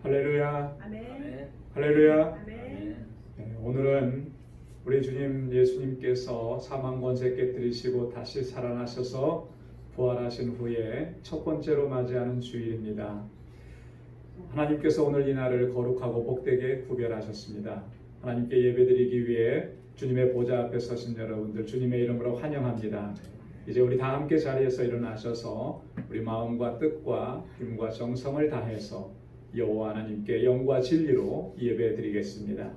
할렐루야. 아멘. 할렐루야. 아멘. 오늘은 우리 주님 예수님께서 사망 권세 깨뜨리시고 다시 살아나셔서 부활하신 후에 첫 번째로 맞이하는 주일입니다. 하나님께서 오늘 이 날을 거룩하고 복되게 구별하셨습니다. 하나님께 예배드리기 위해 주님의 보좌 앞에 서신 여러분들 주님의 이름으로 환영합니다. 이제 우리 다 함께 자리에서 일어나셔서 우리 마음과 뜻과 힘과 정성을 다해서 여호와 하나님께 영과 진리로 예배드리겠습니다.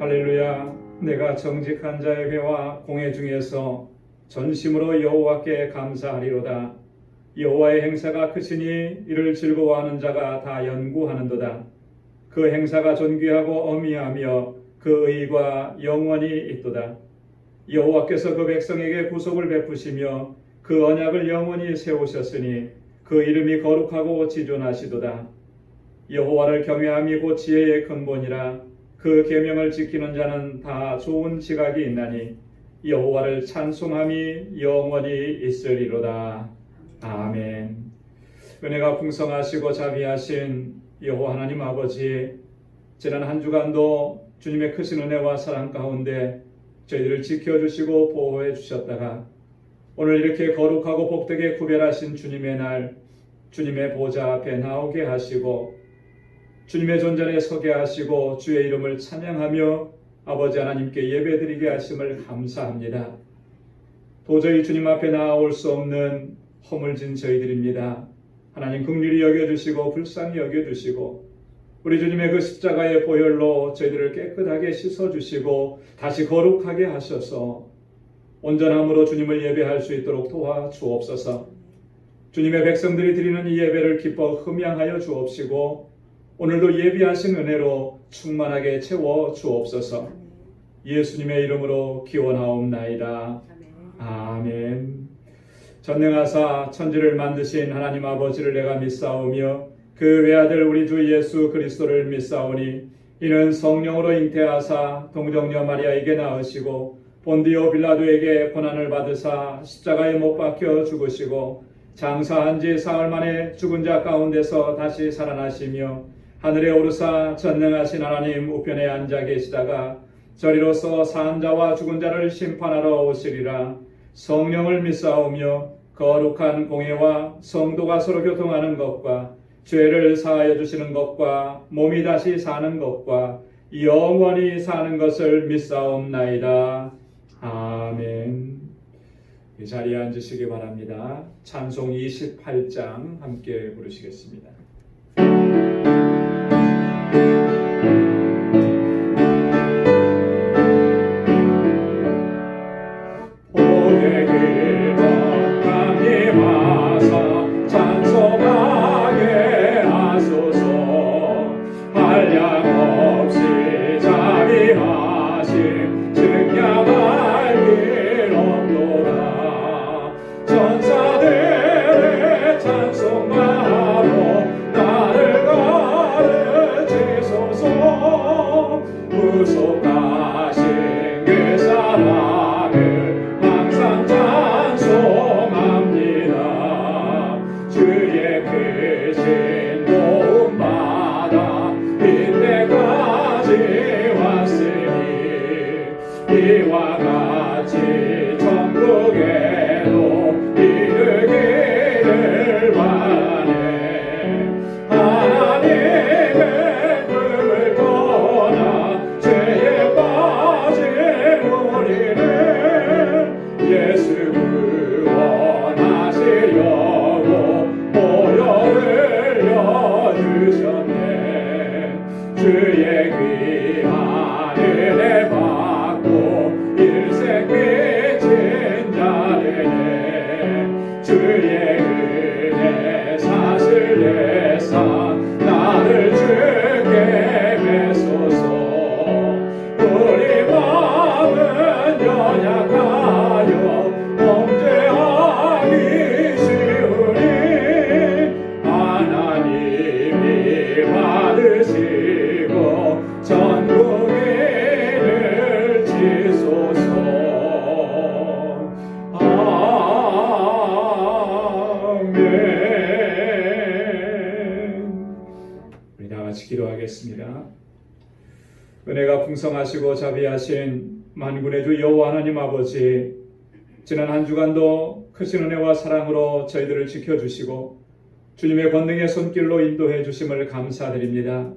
할렐루야. 내가 정직한 자의 회와 공회 중에서 전심으로 여호와께 감사하리로다. 여호와의 행사가 크시니 이를 즐거워하는 자가 다 연구하는도다. 그 행사가 존귀하고 어미하며 그 의가 영원히 있도다. 여호와께서 그 백성에게 구속을 베푸시며 그 언약을 영원히 세우셨으니 그 이름이 거룩하고 지존하시도다. 여호와를 경외함이 곧 지혜의 근본이라. 그 계명을 지키는 자는 다 좋은 지각이 있나니 여호와를 찬송함이 영원히 있으리로다. 아멘. 은혜가 풍성하시고 자비하신 여호와 하나님 아버지, 지난 한 주간도 주님의 크신 은혜와 사랑 가운데 저희들을 지켜주시고 보호해 주셨다가 오늘 이렇게 거룩하고 복되게 구별하신 주님의 날, 주님의 보좌 앞에 나오게 하시고 주님의 존전에 서게 하시고 주의 이름을 찬양하며 아버지 하나님께 예배드리게 하심을 감사합니다. 도저히 주님 앞에 나아올 수 없는 허물진 저희들입니다. 하나님 긍휼히 여겨주시고 불쌍히 여겨주시고 우리 주님의 그 십자가의 보혈로 저희들을 깨끗하게 씻어주시고 다시 거룩하게 하셔서 온전함으로 주님을 예배할 수 있도록 도와주옵소서. 주님의 백성들이 드리는 이 예배를 기뻐 흠양하여 주옵시고 오늘도 예비하신 은혜로 충만하게 채워 주옵소서. 예수님의 이름으로 기원하옵나이다. 아멘. 전능하사 천지를 만드신 하나님 아버지를 내가 믿사오며 그 외아들 우리 주 예수 그리스도를 믿사오니 이는 성령으로 잉태하사 동정녀 마리아에게 낳으시고 본디오 빌라도에게 고난을 받으사 십자가에 못 박혀 죽으시고 장사한 지 사흘 만에 죽은 자 가운데서 다시 살아나시며 하늘에 오르사 전능하신 하나님 우편에 앉아 계시다가 저리로서 산 자와 죽은 자를 심판하러 오시리라. 성령을 믿사오며 거룩한 공회와 성도가 서로 교통하는 것과 죄를 사하여 주시는 것과 몸이 다시 사는 것과 영원히 사는 것을 믿사옵나이다. 아멘. 이 자리에 앉으시기 바랍니다. 찬송 28장 함께 부르시겠습니다. 이와 같이 천국에도 이르기를 바라네. 하나님의 꿈을 떠나 죄에 빠진 우리를 예수 구원하시려고 보혈을 흘려주셨네. 주의 귀한 은혜 일생 빚진 자들의 주의 기도하겠습니다. 은혜가 풍성하시고 자비하신 만군의 주 여호와 하나님 아버지, 지난 한 주간도 크신 은혜와 사랑으로 저희들을 지켜주시고 주님의 권능의 손길로 인도해 주심을 감사드립니다.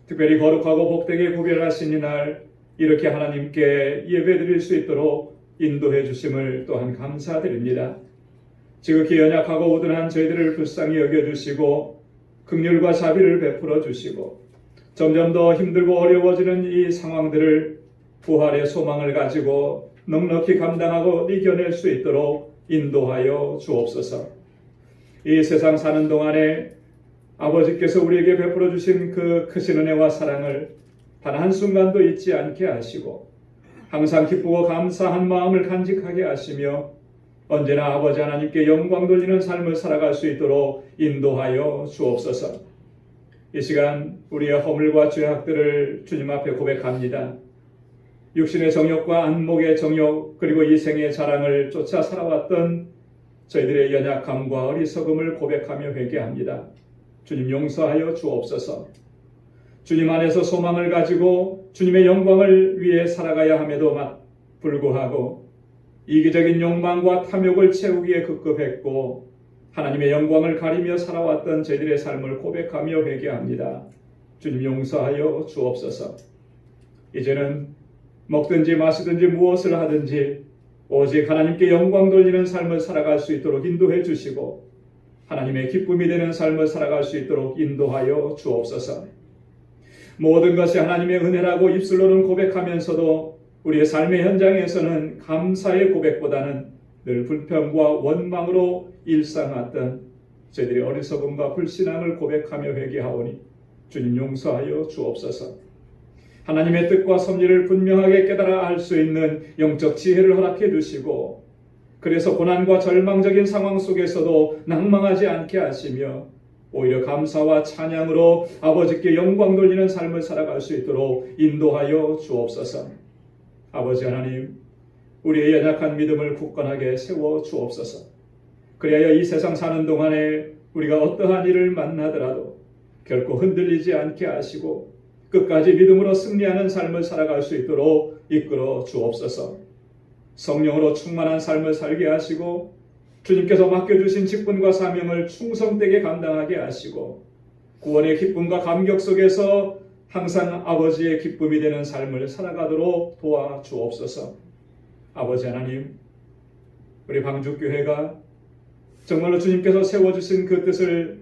특별히 거룩하고 복되게 구별하신 이날 이렇게 하나님께 예배드릴 수 있도록 인도해 주심을 또한 감사드립니다. 지극히 연약하고 우둔한 저희들을 불쌍히 여겨주시고 긍휼과 자비를 베풀어 주시고 점점 더 힘들고 어려워지는 이 상황들을 부활의 소망을 가지고 넉넉히 감당하고 이겨낼 수 있도록 인도하여 주옵소서. 이 세상 사는 동안에 아버지께서 우리에게 베풀어 주신 그 크신 은혜와 사랑을 단 한순간도 잊지 않게 하시고 항상 기쁘고 감사한 마음을 간직하게 하시며 언제나 아버지 하나님께 영광 돌리는 삶을 살아갈 수 있도록 인도하여 주옵소서. 이 시간 우리의 허물과 죄악들을 주님 앞에 고백합니다. 육신의 정욕과 안목의 정욕 그리고 이 생의 자랑을 쫓아 살아왔던 저희들의 연약함과 어리석음을 고백하며 회개합니다. 주님 용서하여 주옵소서. 주님 안에서 소망을 가지고 주님의 영광을 위해 살아가야 함에도 불구하고 이기적인 욕망과 탐욕을 채우기에 급급했고 하나님의 영광을 가리며 살아왔던 저희들의 삶을 고백하며 회개합니다. 주님 용서하여 주옵소서. 이제는 먹든지 마시든지 무엇을 하든지 오직 하나님께 영광 돌리는 삶을 살아갈 수 있도록 인도해 주시고 하나님의 기쁨이 되는 삶을 살아갈 수 있도록 인도하여 주옵소서. 모든 것이 하나님의 은혜라고 입술로는 고백하면서도 우리의 삶의 현장에서는 감사의 고백보다는 늘 불평과 원망으로 일상했던 저희들의 어리석음과 불신앙을 고백하며 회개하오니 주님 용서하여 주옵소서. 하나님의 뜻과 섭리를 분명하게 깨달아 알 수 있는 영적 지혜를 허락해 주시고 그래서 고난과 절망적인 상황 속에서도 낭망하지 않게 하시며 오히려 감사와 찬양으로 아버지께 영광 돌리는 삶을 살아갈 수 있도록 인도하여 주옵소서. 아버지 하나님, 우리의 연약한 믿음을 굳건하게 세워 주옵소서. 그리하여 이 세상 사는 동안에 우리가 어떠한 일을 만나더라도 결코 흔들리지 않게 하시고 끝까지 믿음으로 승리하는 삶을 살아갈 수 있도록 이끌어 주옵소서. 성령으로 충만한 삶을 살게 하시고 주님께서 맡겨주신 직분과 사명을 충성되게 감당하게 하시고 구원의 기쁨과 감격 속에서 항상 아버지의 기쁨이 되는 삶을 살아가도록 도와주옵소서. 아버지 하나님, 우리 방주교회가 정말로 주님께서 세워주신 그 뜻을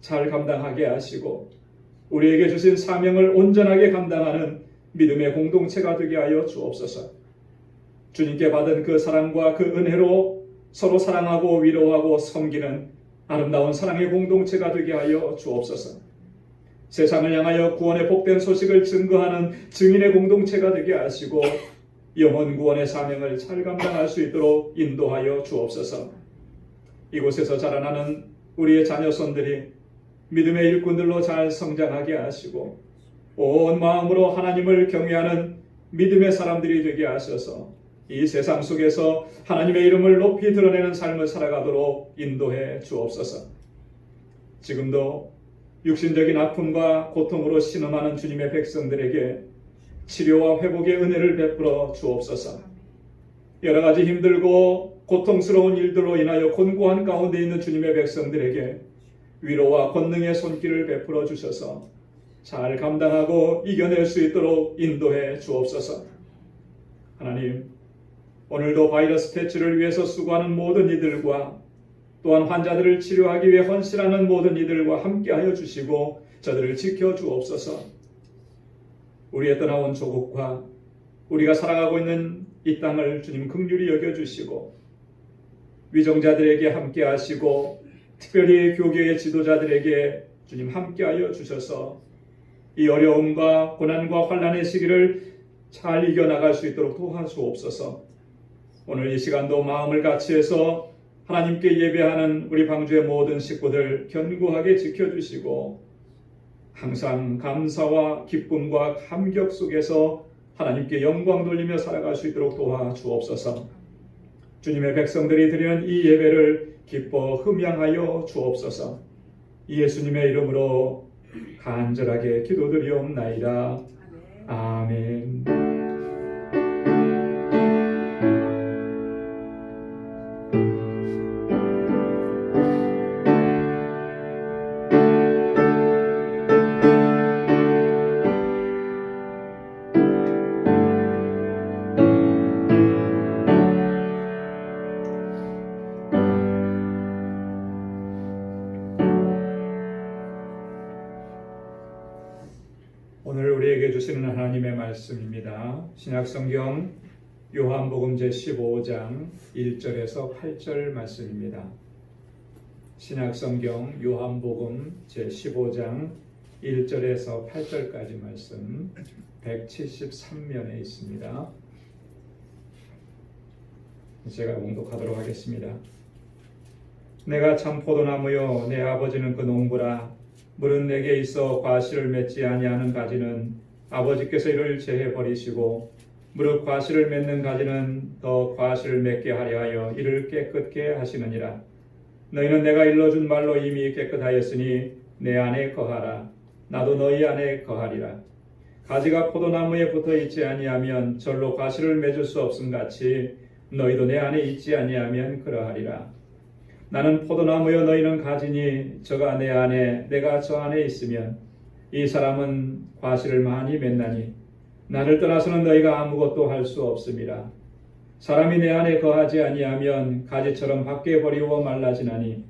잘 감당하게 하시고 우리에게 주신 사명을 온전하게 감당하는 믿음의 공동체가 되게 하여 주옵소서. 주님께 받은 그 사랑과 그 은혜로 서로 사랑하고 위로하고 섬기는 아름다운 사랑의 공동체가 되게 하여 주옵소서. 세상을 향하여 구원의 복된 소식을 증거하는 증인의 공동체가 되게 하시고 영혼 구원의 사명을 잘 감당할 수 있도록 인도하여 주옵소서. 이곳에서 자라나는 우리의 자녀손들이 믿음의 일꾼들로 잘 성장하게 하시고 온 마음으로 하나님을 경외하는 믿음의 사람들이 되게 하셔서 이 세상 속에서 하나님의 이름을 높이 드러내는 삶을 살아가도록 인도해 주옵소서. 지금도 육신적인 아픔과 고통으로 신음하는 주님의 백성들에게 치료와 회복의 은혜를 베풀어 주옵소서. 여러 가지 힘들고 고통스러운 일들로 인하여 곤고한 가운데 있는 주님의 백성들에게 위로와 권능의 손길을 베풀어 주셔서 잘 감당하고 이겨낼 수 있도록 인도해 주옵소서. 하나님, 오늘도 바이러스 퇴치를 위해서 수고하는 모든 이들과 또한 환자들을 치료하기 위해 헌신하는 모든 이들과 함께하여 주시고 저들을 지켜 주옵소서. 우리의 떠나온 조국과 우리가 살아가고 있는 이 땅을 주님 긍휼히 여겨주시고 위정자들에게 함께하시고 특별히 교계의 지도자들에게 주님 함께하여 주셔서 이 어려움과 고난과 환난의 시기를 잘 이겨나갈 수 있도록 도와주옵소서. 오늘 이 시간도 마음을 같이해서 하나님께 예배하는 우리 방주의 모든 식구들 견고하게 지켜주시고 항상 감사와 기쁨과 감격 속에서 하나님께 영광 돌리며 살아갈 수 있도록 도와주옵소서. 주님의 백성들이 드리는 이 예배를 기뻐 흠양하여 주옵소서. 예수님의 이름으로 간절하게 기도드리옵나이다. 아멘. 오늘 우리에게 주시는 하나님의 말씀입니다. 신약성경 요한복음 제15장 1절에서 8절 말씀입니다. 신약성경 요한복음 제15장 1절에서 8절까지 말씀 173면에 있습니다. 제가 봉독하도록 하겠습니다. 내가 참 포도나무요 내 아버지는 그 농부라. 물은 내게 있어 과실을 맺지 아니하는 가지는 아버지께서 이를 제해 버리시고 무릇 과실을 맺는 가지는 더 과실을 맺게 하려 하여 이를 깨끗게 하시느니라. 너희는 내가 일러준 말로 이미 깨끗하였으니 내 안에 거하라. 나도 너희 안에 거하리라. 가지가 포도나무에 붙어 있지 아니하면 절로 과실을 맺을 수 없음 같이 너희도 내 안에 있지 아니하면 그러하리라. 나는 포도나무여 너희는 가지니 저가 내 안에 내가 저 안에 있으면 이 사람은 과실을 많이 맺나니 나를 떠나서는 너희가 아무것도 할 수 없음이라. 사람이 내 안에 거하지 아니하면 가지처럼 밖에 버리워 말라지나니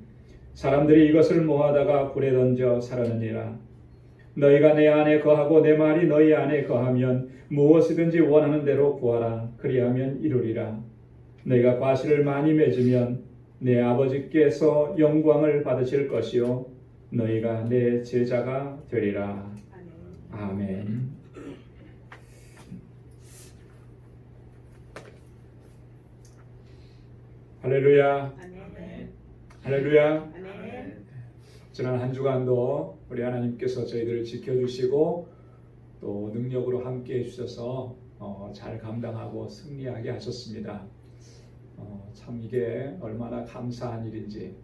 사람들이 이것을 모아다가 불에 던져 사르느니라. 너희가 내 안에 거하고 내 말이 너희 안에 거하면 무엇이든지 원하는 대로 구하라. 그리하면 이루리라. 너희가 과실을 많이 맺으면 내 아버지께서 영광을 받으실 것이요 너희가 내 제자가 되리라. 아멘. 할렐루야. 아멘. 할렐루야. 아멘. 지난 한 주간도 우리 하나님께서 저희들을 지켜주시고 또 능력으로 함께해 주셔서 잘 감당하고 승리하게 하셨습니다. 참 이게 얼마나 감사한 일인지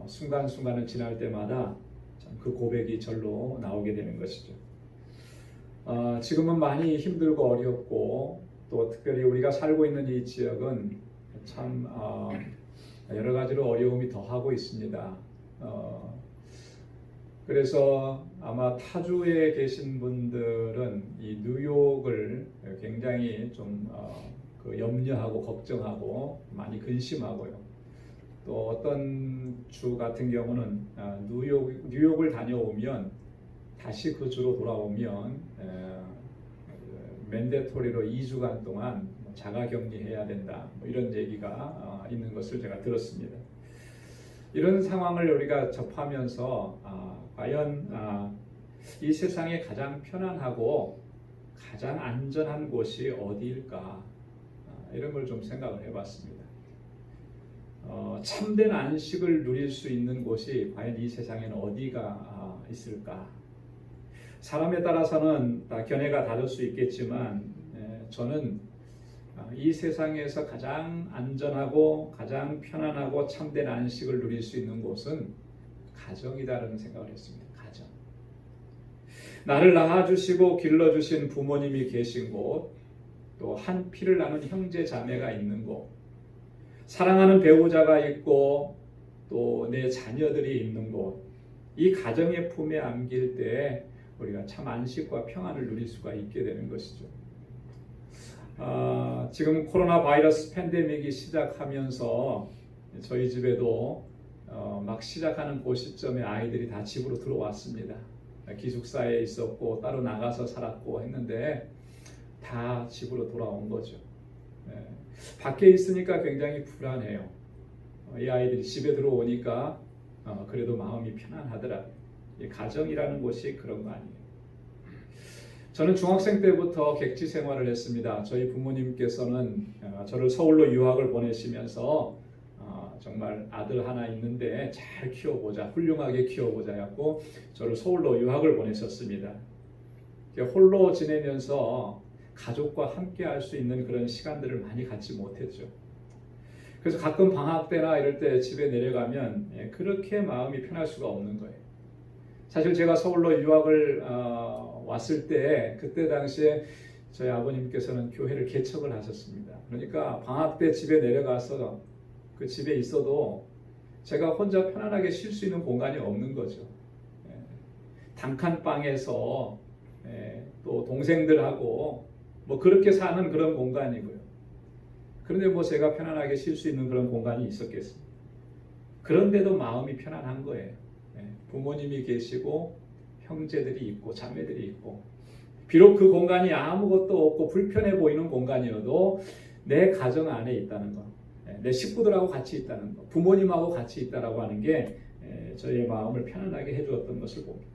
순간순간을 지날 때마다 참 그 고백이 절로 나오게 되는 것이죠. 지금은 많이 힘들고 어렵고 또 특별히 우리가 살고 있는 이 지역은 참 여러 가지로 어려움이 더하고 있습니다. 그래서 아마 타주에 계신 분들은 이 뉴욕을 굉장히 좀 염려하고 걱정하고 많이 근심하고요. 또 어떤 주 같은 경우는 뉴욕을 다녀오면 다시 그 주로 돌아오면 맨데토리로 2주간 동안 자가격리해야 된다. 이런 얘기가 있는 것을 제가 들었습니다. 이런 상황을 우리가 접하면서 과연 이 세상에 가장 편안하고 가장 안전한 곳이 어디일까? 이런 걸 좀 생각을 해봤습니다. 참된 안식을 누릴 수 있는 곳이 과연 이 세상에는 어디가 있을까? 사람에 따라서는 다 견해가 다를 수 있겠지만 저는 이 세상에서 가장 안전하고 가장 편안하고 참된 안식을 누릴 수 있는 곳은 가정이다라는 생각을 했습니다. 가정. 나를 낳아주시고 길러주신 부모님이 계신 곳, 또 한 피를 나눈 형제 자매가 있는 곳, 사랑하는 배우자가 있고 또 내 자녀들이 있는 곳, 이 가정의 품에 안길 때 우리가 참 안식과 평안을 누릴 수가 있게 되는 것이죠. 지금 코로나 바이러스 팬데믹이 시작하면서 저희 집에도 막 시작하는 그 시점에 아이들이 다 집으로 들어왔습니다. 기숙사에 있었고 따로 나가서 살았고 했는데 다 집으로 돌아온 거죠. 밖에 있으니까 굉장히 불안해요. 이 아이들이 집에 들어오니까 그래도 마음이 편안하더라고요. 가정이라는 곳이 그런 거 아니에요. 저는 중학생 때부터 객지 생활을 했습니다. 저희 부모님께서는 저를 서울로 유학을 보내시면서 정말 아들 하나 있는데 잘 키워보자, 훌륭하게 키워보자 해갖고 저를 서울로 유학을 보내셨습니다. 홀로 지내면서 가족과 함께 할 수 있는 그런 시간들을 많이 갖지 못했죠. 그래서 가끔 방학 때나 이럴 때 집에 내려가면 그렇게 마음이 편할 수가 없는 거예요. 사실 제가 서울로 유학을 왔을 때 그때 당시에 저희 아버님께서는 교회를 개척을 하셨습니다. 그러니까 방학 때 집에 내려가서 그 집에 있어도 제가 혼자 편안하게 쉴 수 있는 공간이 없는 거죠. 단칸방에서 또 동생들하고 뭐 그렇게 사는 그런 공간이고요. 그런데 뭐 제가 편안하게 쉴 수 있는 그런 공간이 있었겠습니까? 그런데도 마음이 편안한 거예요. 부모님이 계시고 형제들이 있고 자매들이 있고, 비록 그 공간이 아무것도 없고 불편해 보이는 공간이어도 내 가정 안에 있다는 것, 내 식구들하고 같이 있다는 것, 부모님하고 같이 있다라고 하는 게 저의 마음을 편안하게 해주었던 것을 봅니다.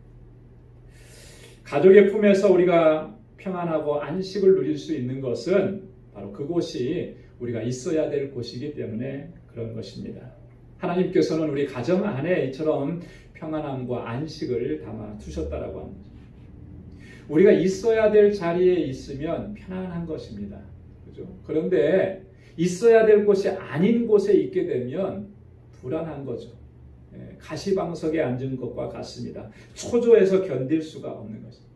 가족의 품에서 우리가 평안하고 안식을 누릴 수 있는 것은 바로 그곳이 우리가 있어야 될 곳이기 때문에 그런 것입니다. 하나님께서는 우리 가정 안에 이처럼 평안함과 안식을 담아 두셨다라고 합니다. 우리가 있어야 될 자리에 있으면 편안한 것입니다. 그죠? 그런데 있어야 될 곳이 아닌 곳에 있게 되면 불안한 거죠. 가시방석에 앉은 것과 같습니다. 초조해서 견딜 수가 없는 것입니다.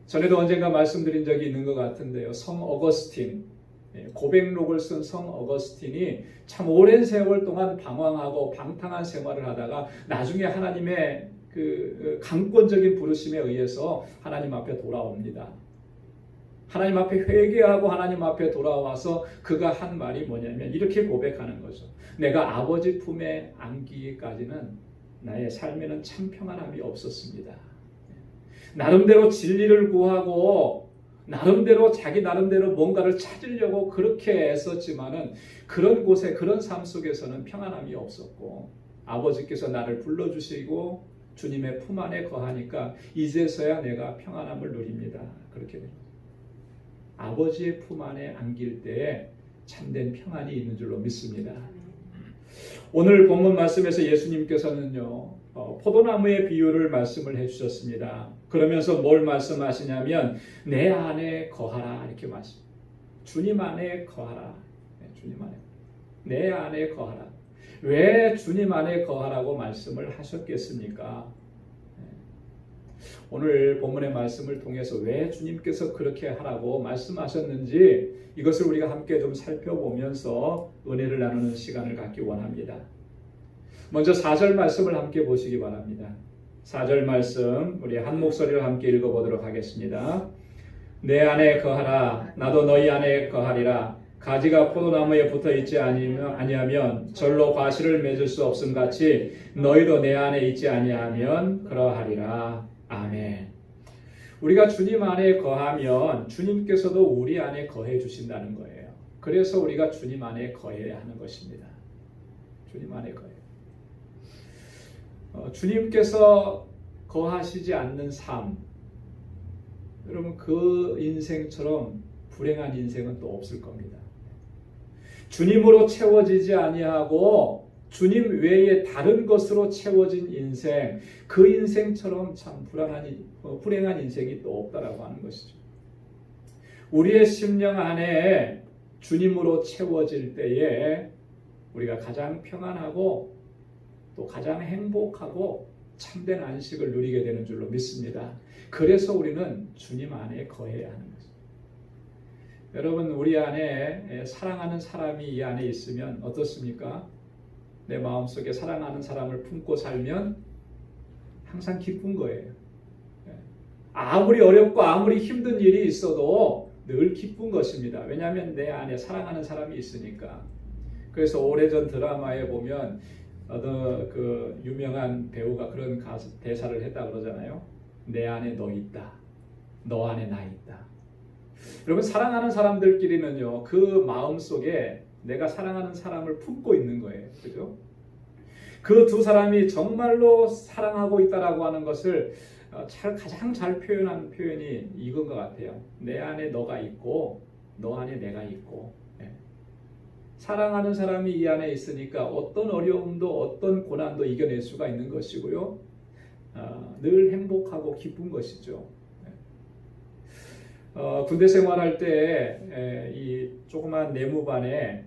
전에도 언젠가 말씀드린 적이 있는 것 같은데요. 성 어거스틴, 고백록을 쓴 성 어거스틴이 참 오랜 세월 동안 방황하고 방탕한 생활을 하다가 나중에 하나님의 그 강권적인 부르심에 의해서 하나님 앞에 돌아옵니다. 하나님 앞에 회개하고 하나님 앞에 돌아와서 그가 한 말이 뭐냐면 이렇게 고백하는 거죠. 내가 아버지 품에 안기기까지는 나의 삶에는 참 평안함이 없었습니다. 나름대로 진리를 구하고 나름대로 자기 나름대로 뭔가를 찾으려고 그렇게 애썼지만은 그런 곳에 그런 삶 속에서는 평안함이 없었고, 아버지께서 나를 불러주시고 주님의 품 안에 거하니까 이제서야 내가 평안함을 누립니다. 그렇게 됩니다. 아버지의 품 안에 안길 때에 참된 평안이 있는 줄로 믿습니다. 오늘 본문 말씀에서 예수님께서는요, 포도나무의 비유를 말씀을 해주셨습니다. 그러면서 뭘 말씀하시냐면 내 안에 거하라 이렇게 말씀. 주님 안에 거하라. 주님 안에. 내 안에 거하라. 왜 주님 안에 거하라고 말씀을 하셨겠습니까? 오늘 본문의 말씀을 통해서 왜 주님께서 그렇게 하라고 말씀하셨는지 이것을 우리가 함께 좀 살펴보면서 은혜를 나누는 시간을 갖기 원합니다. 먼저 4절 말씀을 함께 보시기 바랍니다. 4절 말씀 우리 한 목소리로 함께 읽어보도록 하겠습니다. 내 안에 거하라. 나도 너희 안에 거하리라. 가지가 포도나무에 붙어있지 아니하면 절로 과실을 맺을 수 없음 같이 너희도 내 안에 있지 아니하면 그러하리라. 아멘. 우리가 주님 안에 거하면 주님께서도 우리 안에 거해 주신다는 거예요. 그래서 우리가 주님 안에 거해야 하는 것입니다. 주님 안에 거해. 주님께서 거하시지 않는 삶, 여러분 그 인생처럼 불행한 인생은 또 없을 겁니다. 주님으로 채워지지 아니하고 주님 외에 다른 것으로 채워진 인생, 그 인생처럼 참 불행한 인생이 또 없다라고 하는 것이죠. 우리의 심령 안에 주님으로 채워질 때에 우리가 가장 평안하고 또 가장 행복하고 참된 안식을 누리게 되는 줄로 믿습니다. 그래서 우리는 주님 안에 거해야 하는 것입니다. 여러분, 우리 안에 사랑하는 사람이 이 안에 있으면 어떻습니까? 내 마음속에 사랑하는 사람을 품고 살면 항상 기쁜 거예요. 아무리 어렵고 아무리 힘든 일이 있어도 늘 기쁜 것입니다. 왜냐하면 내 안에 사랑하는 사람이 있으니까. 그래서 오래전 드라마에 보면 어떤 그 유명한 배우가 그런 대사를 했다 그러잖아요. 내 안에 너 있다. 너 안에 나 있다. 여러분, 사랑하는 사람들끼리는요, 그 마음 속에 내가 사랑하는 사람을 품고 있는 거예요. 그죠? 그 두 사람이 정말로 사랑하고 있다라고 하는 것을 가장 잘 표현한 표현이 이건 것 같아요. 내 안에 너가 있고 너 안에 내가 있고. 사랑하는 사람이 이 안에 있으니까 어떤 어려움도 어떤 고난도 이겨낼 수가 있는 것이고요. 늘 행복하고 기쁜 것이죠. 군대 생활할 때 이 조그만 내무반에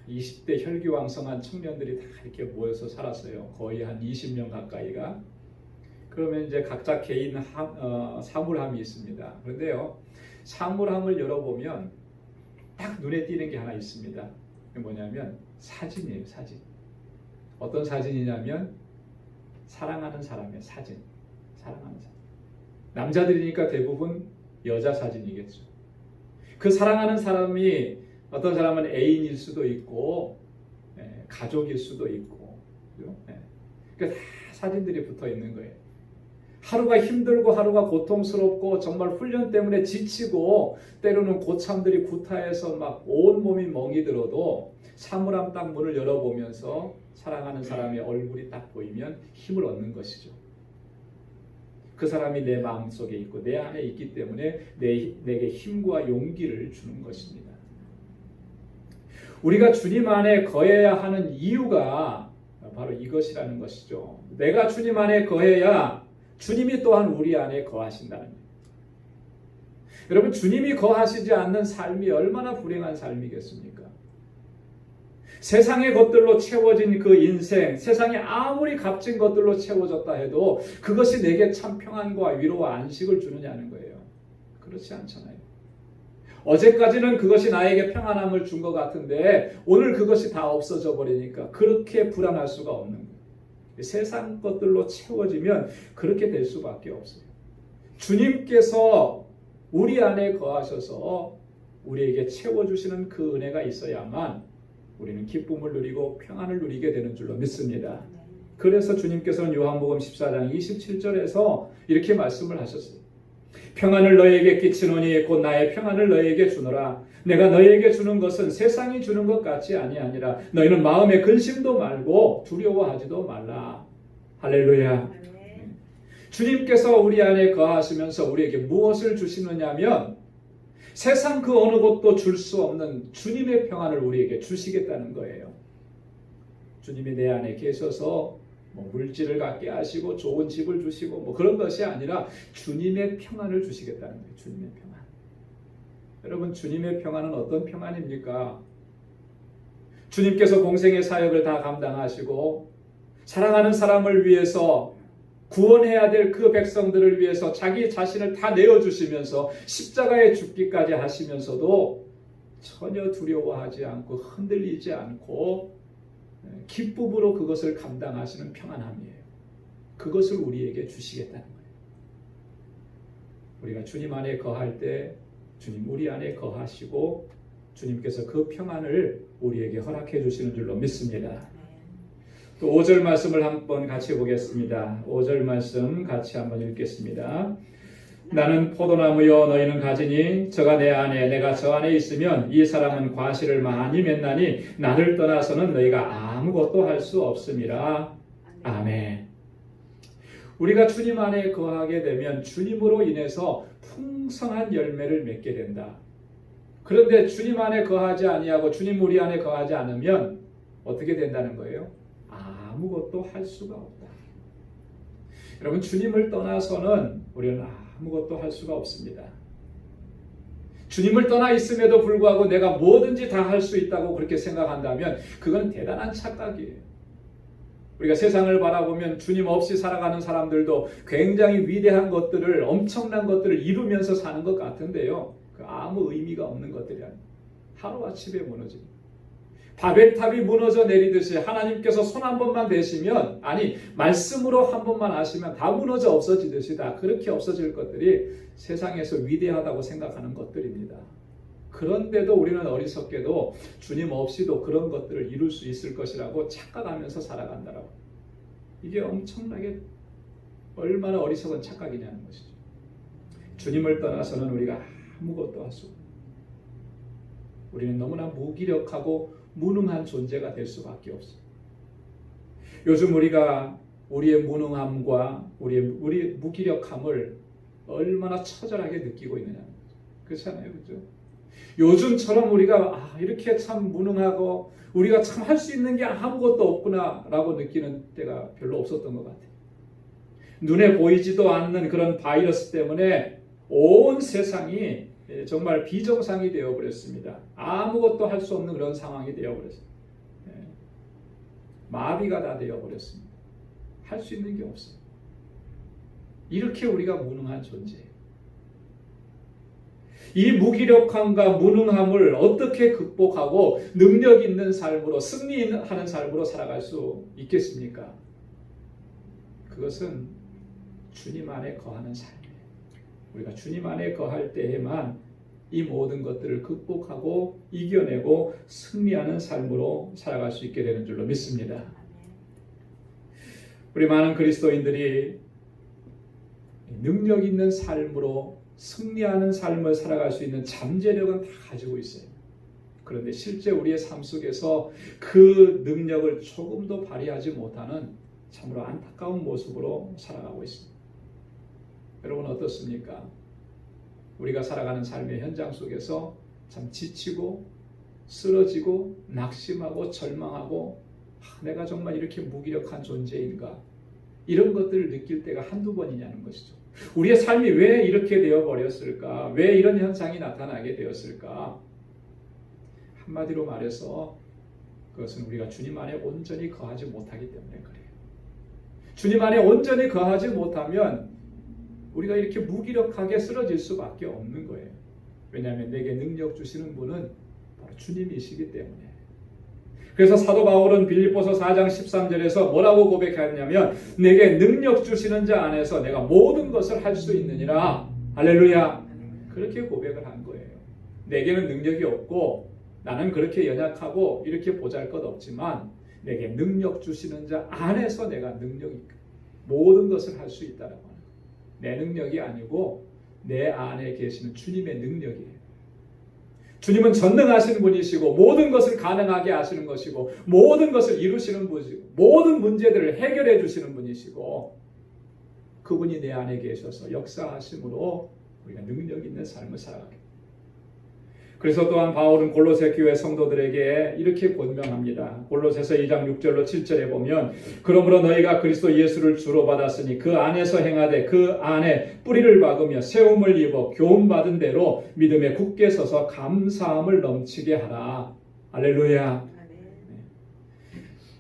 20대 혈기왕성한 청년들이 다 이렇게 모여서 살았어요. 거의 한 20년 가까이가. 그러면 이제 각자 개인 사물함이 있습니다. 그런데요, 사물함을 열어보면 딱 눈에 띄는 게 하나 있습니다. 그게 뭐냐면 사진이에요. 사진. 어떤 사진이냐면 사랑하는 사람의 사진. 사랑하는 사람. 남자들이니까 대부분 여자 사진이겠죠. 그 사랑하는 사람이 어떤 사람은 애인일 수도 있고 가족일 수도 있고, 그러니까 다 사진들이 붙어 있는 거예요. 하루가 힘들고 하루가 고통스럽고 정말 훈련 때문에 지치고 때로는 고참들이 구타해서 막 온몸이 멍이 들어도 사물함 딱 문을 열어보면서 사랑하는 사람의 얼굴이 딱 보이면 힘을 얻는 것이죠. 그 사람이 내 마음속에 있고 내 안에 있기 때문에 내게 힘과 용기를 주는 것입니다. 우리가 주님 안에 거해야 하는 이유가 바로 이것이라는 것이죠. 내가 주님 안에 거해야 주님이 또한 우리 안에 거하신다는 거예요. 여러분, 주님이 거하시지 않는 삶이 얼마나 불행한 삶이겠습니까? 세상의 것들로 채워진 그 인생, 세상에 아무리 값진 것들로 채워졌다 해도 그것이 내게 참 평안과 위로와 안식을 주느냐는 거예요. 그렇지 않잖아요. 어제까지는 그것이 나에게 평안함을 준 것 같은데 오늘 그것이 다 없어져 버리니까 그렇게 불안할 수가 없는 거예요. 세상 것들로 채워지면 그렇게 될 수밖에 없어요. 주님께서 우리 안에 거하셔서 우리에게 채워주시는 그 은혜가 있어야만 우리는 기쁨을 누리고 평안을 누리게 되는 줄로 믿습니다. 그래서 주님께서는 요한복음 14장 27절에서 이렇게 말씀을 하셨어요. 평안을 너희에게 끼치노니 곧 나의 평안을 너희에게 주노라. 내가 너희에게 주는 것은 세상이 주는 것 같이 아니하니라. 너희는 마음에 근심도 말고 두려워하지도 말라. 할렐루야. 주님께서 우리 안에 거하시면서 우리에게 무엇을 주시느냐면 세상 그 어느 것도 줄 수 없는 주님의 평안을 우리에게 주시겠다는 거예요. 주님이 내 안에 계셔서 물질을 갖게 하시고 좋은 집을 주시고 그런 것이 아니라 주님의 평안을 주시겠다는 거예요. 주님의 평안. 여러분, 주님의 평안은 어떤 평안입니까? 주님께서 공생의 사역을 다 감당하시고 사랑하는 사람을 위해서 구원해야 될 그 백성들을 위해서 자기 자신을 다 내어주시면서 십자가에 죽기까지 하시면서도 전혀 두려워하지 않고 흔들리지 않고 기쁨으로 그것을 감당하시는 평안함이에요. 그것을 우리에게 주시겠다는 거예요. 우리가 주님 안에 거할 때 주님 우리 안에 거하시고 주님께서 그 평안을 우리에게 허락해 주시는 줄로 믿습니다. 또 5절 말씀을 한번 같이 보겠습니다. 5절 말씀 같이 한번 읽겠습니다. 나는 포도나무요 너희는 가지니 저가 내 안에 내가 저 안에 있으면 이 사람은 과실을 많이 맺나니 나를 떠나서는 너희가 아무것도 할 수 없음이라. 아멘. 우리가 주님 안에 거하게 되면 주님으로 인해서 풍성한 열매를 맺게 된다. 그런데 주님 안에 거하지 아니하고 주님 우리 안에 거하지 않으면 어떻게 된다는 거예요? 아무것도 할 수가 없다. 여러분, 주님을 떠나서는 우리는 아무것도 할 수가 없습니다. 주님을 떠나 있음에도 불구하고 내가 뭐든지 다 할 수 있다고 그렇게 생각한다면 그건 대단한 착각이에요. 우리가 세상을 바라보면 주님 없이 살아가는 사람들도 굉장히 위대한 것들을, 엄청난 것들을 이루면서 사는 것 같은데요. 그 아무 의미가 없는 것들이 아니에요. 하루아침에 무너집니다. 바벨탑이 무너져 내리듯이 하나님께서 손 한 번만 대시면, 아니 말씀으로 한 번만 하시면 다 무너져 없어지듯이 다 그렇게 없어질 것들이 세상에서 위대하다고 생각하는 것들입니다. 그런데도 우리는 어리석게도 주님 없이도 그런 것들을 이룰 수 있을 것이라고 착각하면서 살아간다라고. 이게 엄청나게 얼마나 어리석은 착각이냐는 것이죠. 주님을 떠나서는 우리가 아무것도 할 수 없습니다. 우리는 너무나 무기력하고 무능한 존재가 될 수밖에 없어요. 요즘 우리가 우리의 무능함과 우리의 무기력함을 얼마나 처절하게 느끼고 있느냐는 거죠. 그렇잖아요, 그렇죠? 요즘처럼 우리가 이렇게 참 무능하고 우리가 참 할 수 있는 게 아무것도 없구나라고 느끼는 때가 별로 없었던 것 같아요. 눈에 보이지도 않는 그런 바이러스 때문에 온 세상이 정말 비정상이 되어버렸습니다. 아무것도 할 수 없는 그런 상황이 되어버렸습니다. 마비가 다 되어버렸습니다. 할 수 있는 게 없어요. 이렇게 우리가 무능한 존재예요. 이 무기력함과 무능함을 어떻게 극복하고 능력 있는 삶으로, 승리하는 삶으로 살아갈 수 있겠습니까? 그것은 주님 안에 거하는 삶이에요. 우리가 주님 안에 거할 때에만 이 모든 것들을 극복하고 이겨내고 승리하는 삶으로 살아갈 수 있게 되는 줄로 믿습니다. 우리 많은 그리스도인들이 능력 있는 삶으로 승리하는 삶을 살아갈 수 있는 잠재력은 다 가지고 있어요. 그런데 실제 우리의 삶 속에서 그 능력을 조금도 발휘하지 못하는 참으로 안타까운 모습으로 살아가고 있습니다. 여러분 어떻습니까? 우리가 살아가는 삶의 현장 속에서 참 지치고 쓰러지고 낙심하고 절망하고 내가 정말 이렇게 무기력한 존재인가, 이런 것들을 느낄 때가 한두 번이냐는 것이죠. 우리의 삶이 왜 이렇게 되어버렸을까? 왜 이런 현상이 나타나게 되었을까? 한마디로 말해서 그것은 우리가 주님 안에 온전히 거하지 못하기 때문에 그래요. 주님 안에 온전히 거하지 못하면 우리가 이렇게 무기력하게 쓰러질 수밖에 없는 거예요. 왜냐하면 내게 능력 주시는 분은 바로 주님이시기 때문에. 그래서 사도 바울은 빌립보서 4장 13절에서 뭐라고 고백하냐면 내게 능력 주시는 자 안에서 내가 모든 것을 할 수 있느니라. 할렐루야. 그렇게 고백을 한 거예요. 내게는 능력이 없고 나는 그렇게 연약하고 이렇게 보잘것없지만 내게 능력 주시는 자 안에서 내가 능력이 모든 것을 할 수 있다라고 하는 거예요. 내 능력이 아니고 내 안에 계시는 주님의 능력이에요. 주님은 전능하신 분이시고 모든 것을 가능하게 하시는 것이고 모든 것을 이루시는 분이시고 모든 문제들을 해결해 주시는 분이시고 그분이 내 안에 계셔서 역사하심으로 우리가 능력 있는 삶을 살아가게 됩니다. 그래서 또한 바울은 골로새 교회 성도들에게 이렇게 권면합니다. 골로새서 2장 6절로 7절에 보면 그러므로 너희가 그리스도 예수를 주로 받았으니 그 안에서 행하되 그 안에 뿌리를 박으며 세움을 입어 교훈받은 대로 믿음에 굳게 서서 감사함을 넘치게 하라. 할렐루야.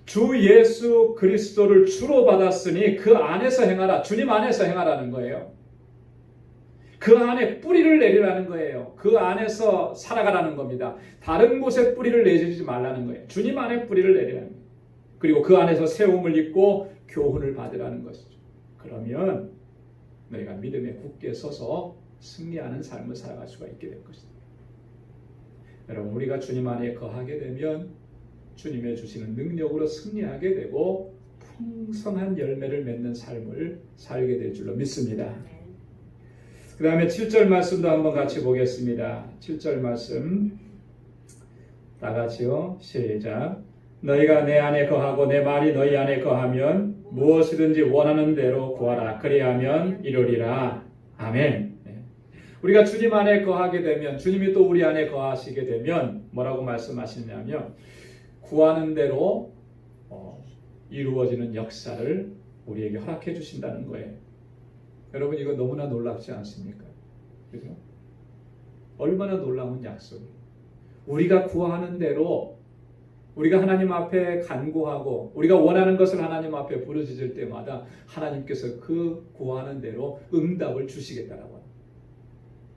주 예수 그리스도를 주로 받았으니 그 안에서 행하라. 주님 안에서 행하라는 거예요. 그 안에 뿌리를 내리라는 거예요. 그 안에서 살아가라는 겁니다. 다른 곳에 뿌리를 내리지 말라는 거예요. 주님 안에 뿌리를 내리라는 거예요. 그리고 그 안에서 세움을 입고 교훈을 받으라는 것이죠. 그러면 너희가 믿음에 굳게 서서 승리하는 삶을 살아갈 수가 있게 될 것입니다. 여러분 우리가 주님 안에 거하게 되면 주님의 주시는 능력으로 승리하게 되고 풍성한 열매를 맺는 삶을 살게 될 줄로 믿습니다. 그 다음에 7절 말씀도 한번 같이 보겠습니다. 7절 말씀 다 같이요. 시작. 너희가 내 안에 거하고 내 말이 너희 안에 거하면 무엇이든지 원하는 대로 구하라. 그리하면 이루리라. 아멘. 우리가 주님 안에 거하게 되면 주님이 또 우리 안에 거하시게 되면 뭐라고 말씀하시냐면 구하는 대로 이루어지는 역사를 우리에게 허락해 주신다는 거예요. 여러분 이거 너무나 놀랍지 않습니까? 그죠? 얼마나 놀라운 약속이에요. 우리가 구하는 대로 우리가 하나님 앞에 간구하고 우리가 원하는 것을 하나님 앞에 부르짖을 때마다 하나님께서 그 구하는 대로 응답을 주시겠다라고 합니다.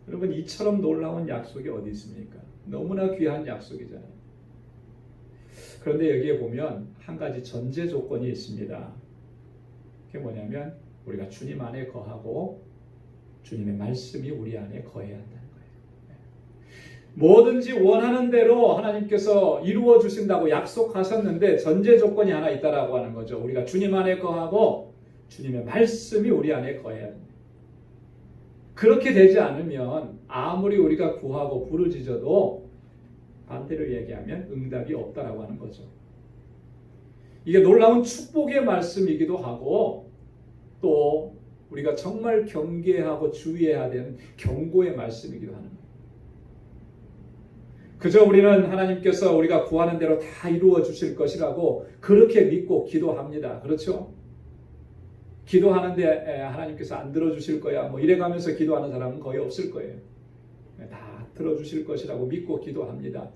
여러분 이처럼 놀라운 약속이 어디 있습니까? 너무나 귀한 약속이잖아요. 그런데 여기에 보면 한 가지 전제 조건이 있습니다. 그게 뭐냐면 우리가 주님 안에 거하고 주님의 말씀이 우리 안에 거해야 한다는 거예요. 뭐든지 원하는 대로 하나님께서 이루어 주신다고 약속하셨는데 전제 조건이 하나 있다라고 하는 거죠. 우리가 주님 안에 거하고 주님의 말씀이 우리 안에 거해야 합니다. 그렇게 되지 않으면 아무리 우리가 구하고 부르짖어도 반대로 얘기하면 응답이 없다라고 하는 거죠. 이게 놀라운 축복의 말씀이기도 하고 또 우리가 정말 경계하고 주의해야 되는 경고의 말씀이기도 하는 거예요. 그저 우리는 하나님께서 우리가 구하는 대로 다 이루어 주실 것이라고 그렇게 믿고 기도합니다. 그렇죠? 기도하는데 하나님께서 안 들어주실 거야 뭐 이래가면서 기도하는 사람은 거의 없을 거예요. 다 들어주실 것이라고 믿고 기도합니다.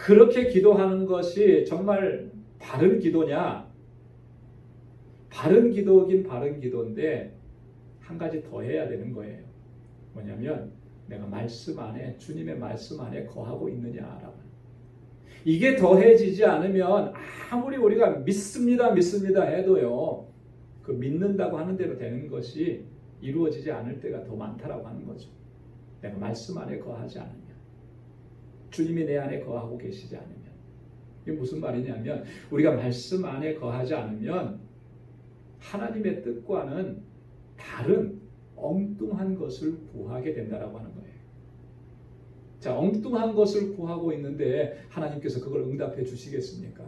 그렇게 기도하는 것이 정말 바른 기도냐? 바른 기도긴 바른 기도인데 한 가지 더 해야 되는 거예요. 뭐냐면 내가 말씀 안에, 주님의 말씀 안에 거하고 있느냐라고. 이게 더해지지 않으면 아무리 우리가 믿습니다 해도요, 그 믿는다고 하는 대로 되는 것이 이루어지지 않을 때가 더 많다라고 하는 거죠. 내가 말씀 안에 거하지 않으면, 주님이 내 안에 거하고 계시지 않으면. 이게 무슨 말이냐면 우리가 말씀 안에 거하지 않으면 하나님의 뜻과는 다른 엉뚱한 것을 구하게 된다라고 하는 거예요. 자, 엉뚱한 것을 구하고 있는데 하나님께서 그걸 응답해 주시겠습니까?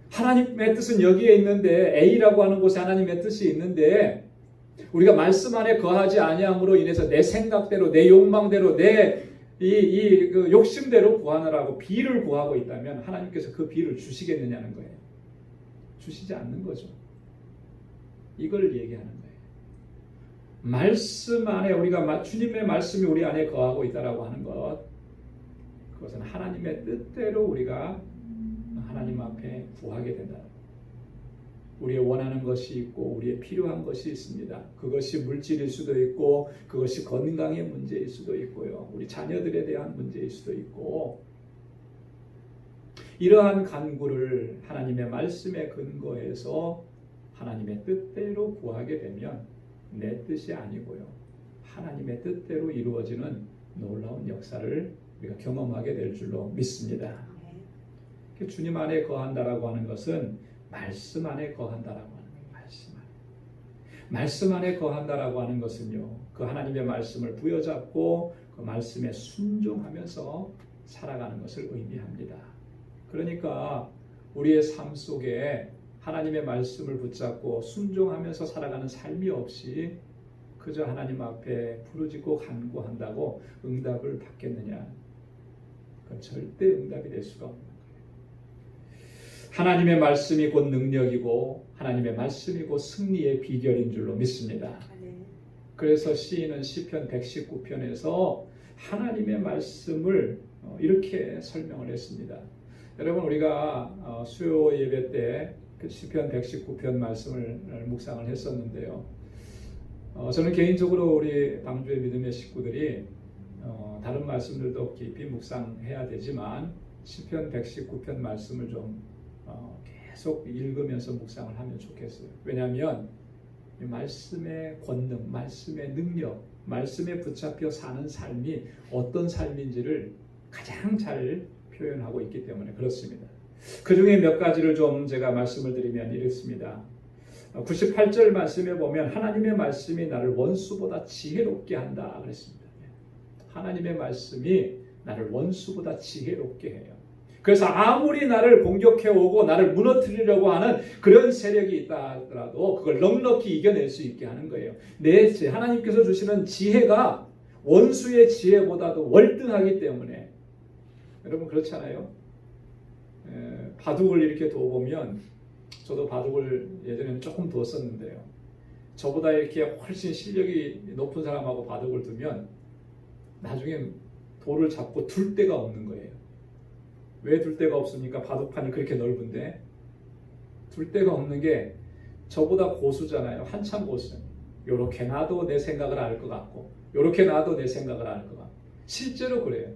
하나님의 뜻은 여기에 있는데, A라고 하는 곳에 하나님의 뜻이 있는데 우리가 말씀 안에 거하지 아니함으로 인해서 내 생각대로, 내 욕망대로, 내 그 욕심대로 구하느라고 B를 구하고 있다면 하나님께서 그 B를 주시겠느냐는 거예요. 주시지 않는 거죠. 이걸 얘기하는 거예요. 말씀 안에 우리가 주님의 말씀이 우리 안에 거하고 있다라고 하는 것, 그것은 하나님의 뜻대로 우리가 하나님 앞에 구하게 된다. 우리의 원하는 것이 있고 우리의 필요한 것이 있습니다. 그것이 물질일 수도 있고 그것이 건강의 문제일 수도 있고요. 우리 자녀들에 대한 문제일 수도 있고, 이러한 간구를 하나님의 말씀에 근거해서 하나님의 뜻대로 구하게 되면 내 뜻이 아니고요, 하나님의 뜻대로 이루어지는 놀라운 역사를 우리가 경험하게 될 줄로 믿습니다. 주님 안에 거한다라고 하는 것은 말씀 안에 거한다라고 하는 거예요. 말씀 안에 거한다라고 하는 것은요, 그 하나님의 말씀을 부여잡고 그 말씀에 순종하면서 살아가는 것을 의미합니다. 그러니까 우리의 삶 속에 하나님의 말씀을 붙잡고 순종하면서 살아가는 삶이 없이 그저 하나님 앞에 부르짖고 간구한다고 응답을 받겠느냐? 그건 절대 응답이 될 수가 없는 거예요. 하나님의 말씀이 곧 능력이고 하나님의 말씀이 곧 승리의 비결인 줄로 믿습니다. 그래서 시인은 시편 119편에서 하나님의 말씀을 이렇게 설명을 했습니다. 여러분, 우리가 수요 예배 때 시편 119편 말씀을 묵상을 했었는데요. 저는 개인적으로 우리 방주의 믿음의 식구들이 다른 말씀들도 깊이 묵상해야 되지만 시편 119편 말씀을 좀 계속 읽으면서 묵상을 하면 좋겠어요. 왜냐하면 말씀의 권능, 말씀의 능력, 말씀에 붙잡혀 사는 삶이 어떤 삶인지를 가장 잘 표현하고 있기 때문에 그렇습니다. 그 중에 몇 가지를 좀 제가 말씀을 드리면 이렇습니다. 98절 말씀에 보면 하나님의 말씀이 나를 원수보다 지혜롭게 한다 그랬습니다. 하나님의 말씀이 나를 원수보다 지혜롭게 해요. 그래서 아무리 나를 공격해오고 나를 무너뜨리려고 하는 그런 세력이 있다 하더라도 그걸 넉넉히 이겨낼 수 있게 하는 거예요. 하나님께서 주시는 지혜가 원수의 지혜보다도 월등하기 때문에. 여러분, 그렇잖아요. 바둑을 이렇게 둬보면, 저도 바둑을 예전에는 조금 두었었는데요, 저보다 이렇게 훨씬 실력이 높은 사람하고 바둑을 두면 나중에 돌을 잡고 둘 데가 없는 거예요. 왜 둘 데가 없습니까? 바둑판이 그렇게 넓은데. 둘 데가 없는 게 저보다 고수잖아요. 한참 고수. 요렇게 놔도 내 생각을 알 것 같고 요렇게 놔도 내 생각을 알 것 같고. 실제로 그래요.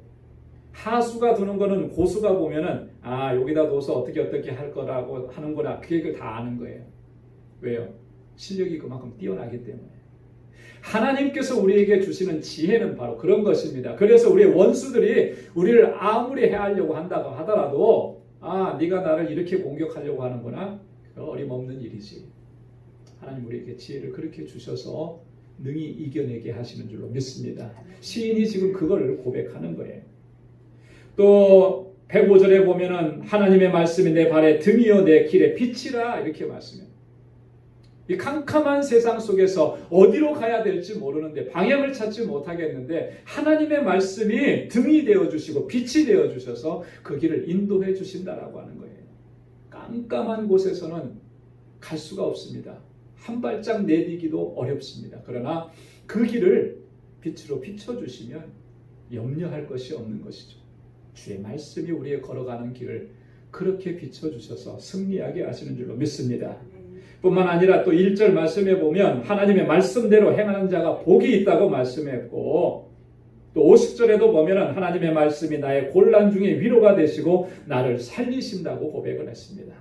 하수가 두는 거는 고수가 보면은 여기다 둬서 어떻게 할 거라고 하는구나, 그 얘기를 다 아는 거예요. 왜요? 실력이 그만큼 뛰어나기 때문에. 하나님께서 우리에게 주시는 지혜는 바로 그런 것입니다. 그래서 우리의 원수들이 우리를 아무리 해하려고 한다고 하더라도 네가 나를 이렇게 공격하려고 하는구나, 어림없는 일이지. 하나님 우리에게 지혜를 그렇게 주셔서 능히 이겨내게 하시는 줄로 믿습니다. 시인이 지금 그걸 고백하는 거예요. 또 105절에 보면은 하나님의 말씀이 내 발에 등이요 내 길에 빛이라 이렇게 말씀해요. 이 캄캄한 세상 속에서 어디로 가야 될지 모르는데 방향을 찾지 못하겠는데 하나님의 말씀이 등이 되어주시고 빛이 되어주셔서 그 길을 인도해 주신다라고 하는 거예요. 깜깜한 곳에서는 갈 수가 없습니다. 한 발짝 내디기도 어렵습니다. 그러나 그 길을 빛으로 비춰주시면 염려할 것이 없는 것이죠. 주의 말씀이 우리의 걸어가는 길을 그렇게 비춰주셔서 승리하게 하시는 줄로 믿습니다. 뿐만 아니라 또 1절 말씀에 보면 하나님의 말씀대로 행하는 자가 복이 있다고 말씀했고, 또 50절에도 보면 하나님의 말씀이 나의 곤란 중에 위로가 되시고 나를 살리신다고 고백을 했습니다.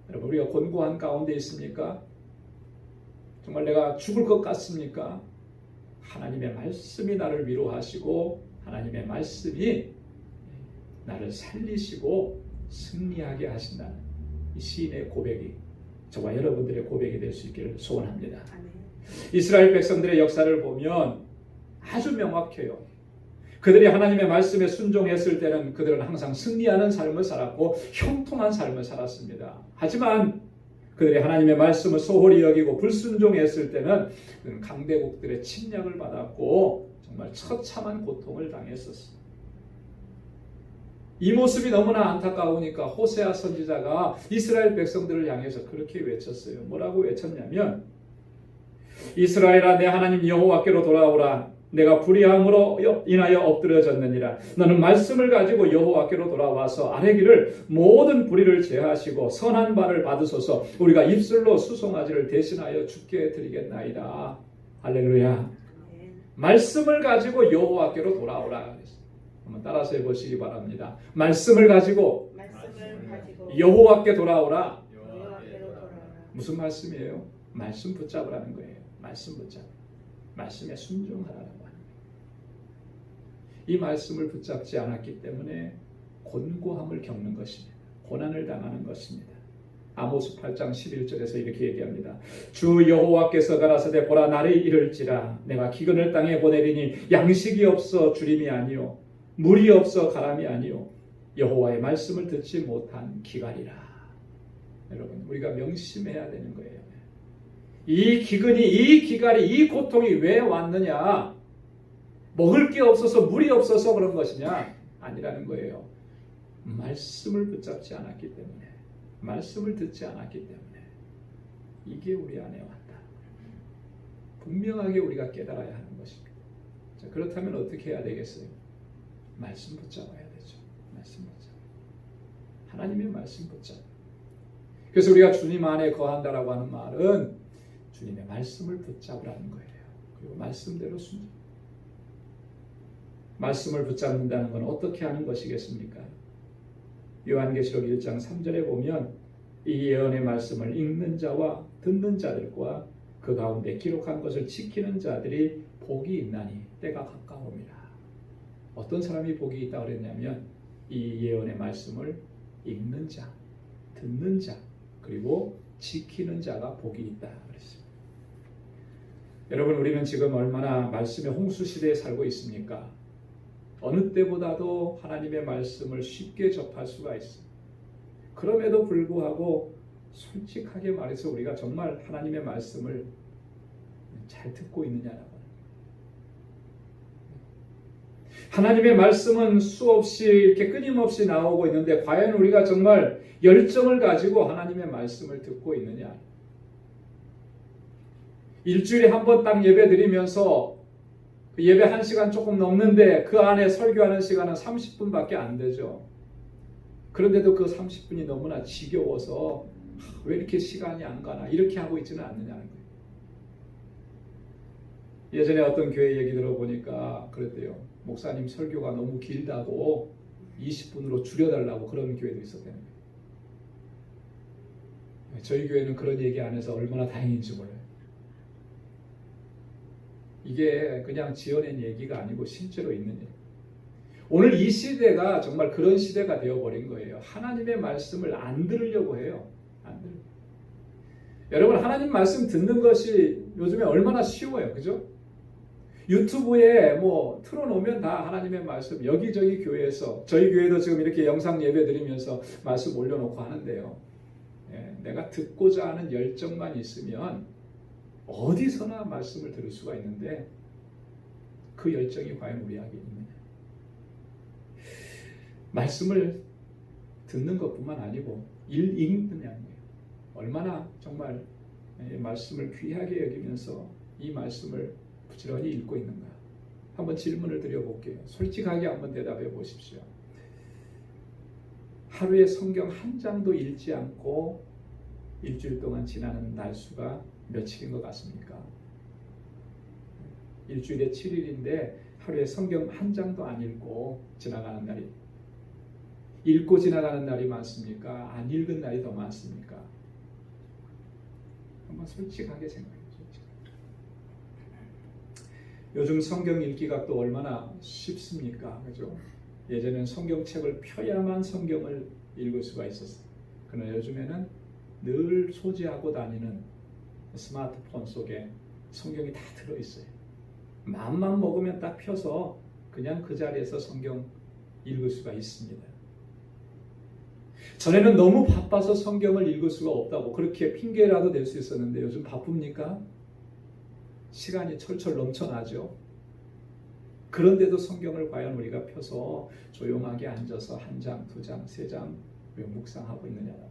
여러분, 우리가 곤고한 가운데 있습니까? 정말 내가 죽을 것 같습니까? 하나님의 말씀이 나를 위로하시고 하나님의 말씀이 나를 살리시고 승리하게 하신다는 이 시인의 고백이 저와 여러분들의 고백이 될 수 있기를 소원합니다. 이스라엘 백성들의 역사를 보면 아주 명확해요. 그들이 하나님의 말씀에 순종했을 때는 그들은 항상 승리하는 삶을 살았고 형통한 삶을 살았습니다. 하지만 그들이 하나님의 말씀을 소홀히 여기고 불순종했을 때는 강대국들의 침략을 받았고 정말 처참한 고통을 당했었습니다. 이 모습이 너무나 안타까우니까 호세아 선지자가 이스라엘 백성들을 향해서 그렇게 외쳤어요. 뭐라고 외쳤냐면, 이스라엘아, 내 하나님 여호와께로 돌아오라. 내가 불의함으로 인하여 엎드려졌느니라. 너는 말씀을 가지고 여호와께로 돌아와서 아뢰기를 모든 불의를 제하시고 선한 바를 받으소서. 우리가 입술로 수송아지를 대신하여 주께 드리겠나이다. 할렐루야. 말씀을 가지고 여호와께로 돌아오라. 한번 따라서 해보시기 바랍니다. 말씀을 가지고 여호와께 돌아오라. 무슨 말씀이에요? 말씀 붙잡으라는 거예요. 말씀 붙잡. 말씀에 순종하라는 거예요. 이 말씀을 붙잡지 않았기 때문에 곤고함을 겪는 것입니다. 고난을 당하는 것입니다. 아모스 8장 11절에서 이렇게 얘기합니다. 주 여호와께서 가라사대 보라 날이 이를지라 내가 기근을 땅에 보내리니 양식이 없어 주림이 아니요 물이 없어 가람이 아니요 여호와의 말씀을 듣지 못한 기갈이라. 여러분, 우리가 명심해야 되는 거예요. 이 기근이, 이 기갈이, 이 고통이 왜 왔느냐? 먹을 게 없어서 물이 없어서 그런 것이냐? 아니라는 거예요. 말씀을 붙잡지 않았기 때문에, 말씀을 듣지 않았기 때문에 이게 우리 안에 왔다. 분명하게 우리가 깨달아야 하는 것입니다. 자, 그렇다면 어떻게 해야 되겠어요? 말씀 붙잡아야 되죠. 말씀 붙잡아. 하나님의 말씀 붙잡아. 그래서 우리가 주님 안에 거한다라고 하는 말은 주님의 말씀을 붙잡으라는 거예요. 그리고 말씀대로 순종. 말씀을 붙잡는다는 건 어떻게 하는 것이겠습니까? 요한계시록 1장 3절에 보면 이 예언의 말씀을 읽는 자와 듣는 자들과 그 가운데 기록한 것을 지키는 자들이 복이 있나니 때가 가까웁니다. 어떤 사람이 복이 있다고 그랬냐면 이 예언의 말씀을 읽는 자, 듣는 자, 그리고 지키는 자가 복이 있다 그랬습니다. 여러분, 우리는 지금 얼마나 말씀의 홍수 시대에 살고 있습니까? 어느 때보다도 하나님의 말씀을 쉽게 접할 수가 있습니다. 그럼에도 불구하고 솔직하게 말해서 우리가 정말 하나님의 말씀을 잘 듣고 있느냐라고. 하나님의 말씀은 수없이 이렇게 끊임없이 나오고 있는데 과연 우리가 정말 열정을 가지고 하나님의 말씀을 듣고 있느냐? 일주일에 한 번 딱 예배 드리면서 예배 1시간 조금 넘는데 그 안에 설교하는 시간은 30분밖에 안 되죠. 그런데도 그 30분이 너무나 지겨워서 왜 이렇게 시간이 안 가나 이렇게 하고 있지는 않느냐는 거예요. 예전에 어떤 교회 얘기 들어보니까 그랬대요. 목사님 설교가 너무 길다고 20분으로 줄여달라고 그런 교회도 있었대요. 저희 교회는 그런 얘기 안 해서 얼마나 다행인지 몰라요. 이게 그냥 지어낸 얘기가 아니고 실제로 있는 얘기. 오늘 이 시대가 정말 그런 시대가 되어버린 거예요. 하나님의 말씀을 안 들으려고 해요. 안 들으려고. 여러분, 하나님 말씀 듣는 것이 요즘에 얼마나 쉬워요. 그죠? 유튜브에 뭐 틀어놓으면 다 하나님의 말씀 여기저기 교회에서 저희 교회도 지금 이렇게 영상 예배 드리면서 말씀 올려놓고 하는데요. 내가 듣고자 하는 열정만 있으면 어디서나 말씀을 들을 수가 있는데 그 열정이 과연 우리에게 있느냐. 말씀을 듣는 것뿐만 아니고 읽느냐는 거예요. 얼마나 정말 말씀을 귀하게 여기면서 이 말씀을 부지런히 읽고 있는가. 한번 질문을 드려볼게요. 솔직하게 한번 대답해 보십시오. 하루에 성경 한 장도 읽지 않고 일주일 동안 지나는 날수가 며칠인 것 같습니까? 일주일에 7일인데 하루에 성경 한 장도 안 읽고 지나가는 날이, 읽고 지나가는 날이 많습니까? 안 읽은 날이 더 많습니까? 한번 솔직하게 생각해 보십시오. 요즘 성경 읽기가 또 얼마나 쉽습니까? 그죠? 예전엔 성경책을 펴야만 성경을 읽을 수가 있었어요. 그러나 요즘에는 늘 소지하고 다니는 스마트폰 속에 성경이 다 들어있어요. 마음만 먹으면 딱 펴서 그냥 그 자리에서 성경 읽을 수가 있습니다. 전에는 너무 바빠서 성경을 읽을 수가 없다고 그렇게 핑계라도 댈 수 있었는데 요즘 바쁩니까? 시간이 철철 넘쳐나죠. 그런데도 성경을 과연 우리가 펴서 조용하게 앉아서 한 장, 두 장, 세 장 묵상하고 있느냐라고.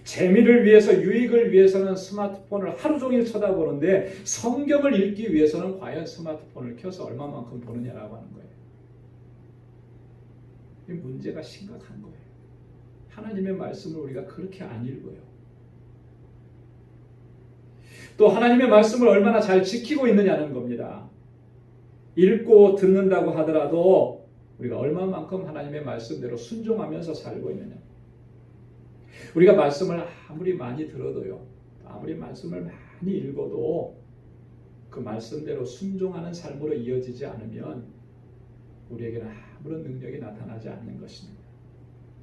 재미를 위해서, 유익을 위해서는 스마트폰을 하루 종일 쳐다보는데 성경을 읽기 위해서는 과연 스마트폰을 켜서 얼마만큼 보느냐라고 하는 거예요. 이 문제가 심각한 거예요. 하나님의 말씀을 우리가 그렇게 안 읽어요. 또 하나님의 말씀을 얼마나 잘 지키고 있느냐는 겁니다. 읽고 듣는다고 하더라도 우리가 얼마만큼 하나님의 말씀대로 순종하면서 살고 있느냐. 우리가 말씀을 아무리 많이 들어도요, 아무리 말씀을 많이 읽어도 그 말씀대로 순종하는 삶으로 이어지지 않으면 우리에게는 아무런 능력이 나타나지 않는 것입니다.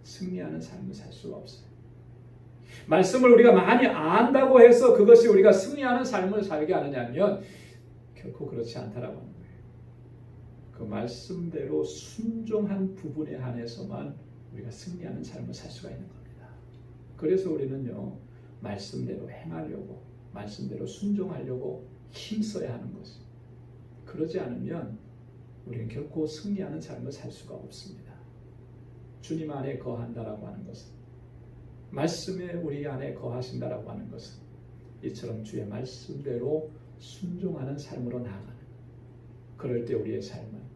승리하는 삶을 살 수가 없어요. 말씀을 우리가 많이 안다고 해서 그것이 우리가 승리하는 삶을 살게 하느냐면 결코 그렇지 않다라고 하는 거예요. 그 말씀대로 순종한 부분에 한해서만 우리가 승리하는 삶을 살 수가 있는 겁니다. 그래서 우리는요, 말씀대로 행하려고, 말씀대로 순종하려고 힘써야 하는 것이죠. 그러지 않으면 우리는 결코 승리하는 삶을 살 수가 없습니다. 주님 안에 거한다라고 하는 것은, 말씀에 우리 안에 거하신다라고 하는 것은 이처럼 주의 말씀대로 순종하는 삶으로 나아가는, 그럴 때 우리의 삶은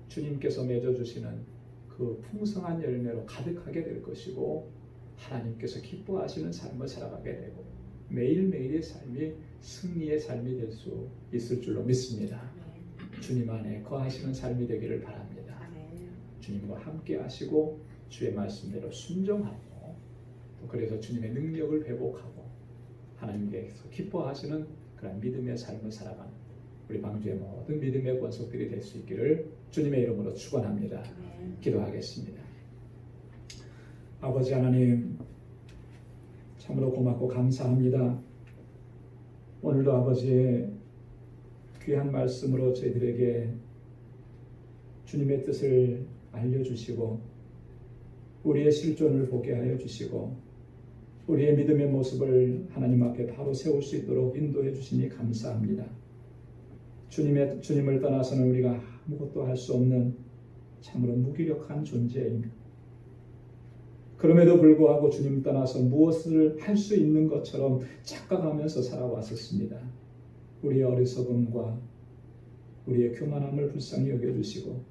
주님께서 맺어주시는 그 풍성한 열매로 가득하게 될 것이고 하나님께서 기뻐하시는 삶을 살아가게 되고 매일매일의 삶이 승리의 삶이 될 수 있을 줄로 믿습니다. 주님 안에 거하시는 삶이 되기를 바랍니다. 주님과 함께 하시고 주의 말씀대로 순종하고 또 그래서 주님의 능력을 회복하고 하나님께서 기뻐하시는 그런 믿음의 삶을 살아가는 우리 방주의 모든 믿음의 권속들이 될 수 있기를 주님의 이름으로 축원합니다. 기도하겠습니다. 아버지 하나님, 참으로 고맙고 감사합니다. 오늘도 아버지의 귀한 말씀으로 저희들에게 주님의 뜻을 알려주시고 우리의 실존을 보게 하여 주시고 우리의 믿음의 모습을 하나님 앞에 바로 세울 수 있도록 인도해 주시니 감사합니다. 주님을 떠나서는 우리가 아무것도 할 수 없는 참으로 무기력한 존재입니다. 그럼에도 불구하고 주님 떠나서 무엇을 할 수 있는 것처럼 착각하면서 살아왔었습니다. 우리의 어리석음과 우리의 교만함을 불쌍히 여겨주시고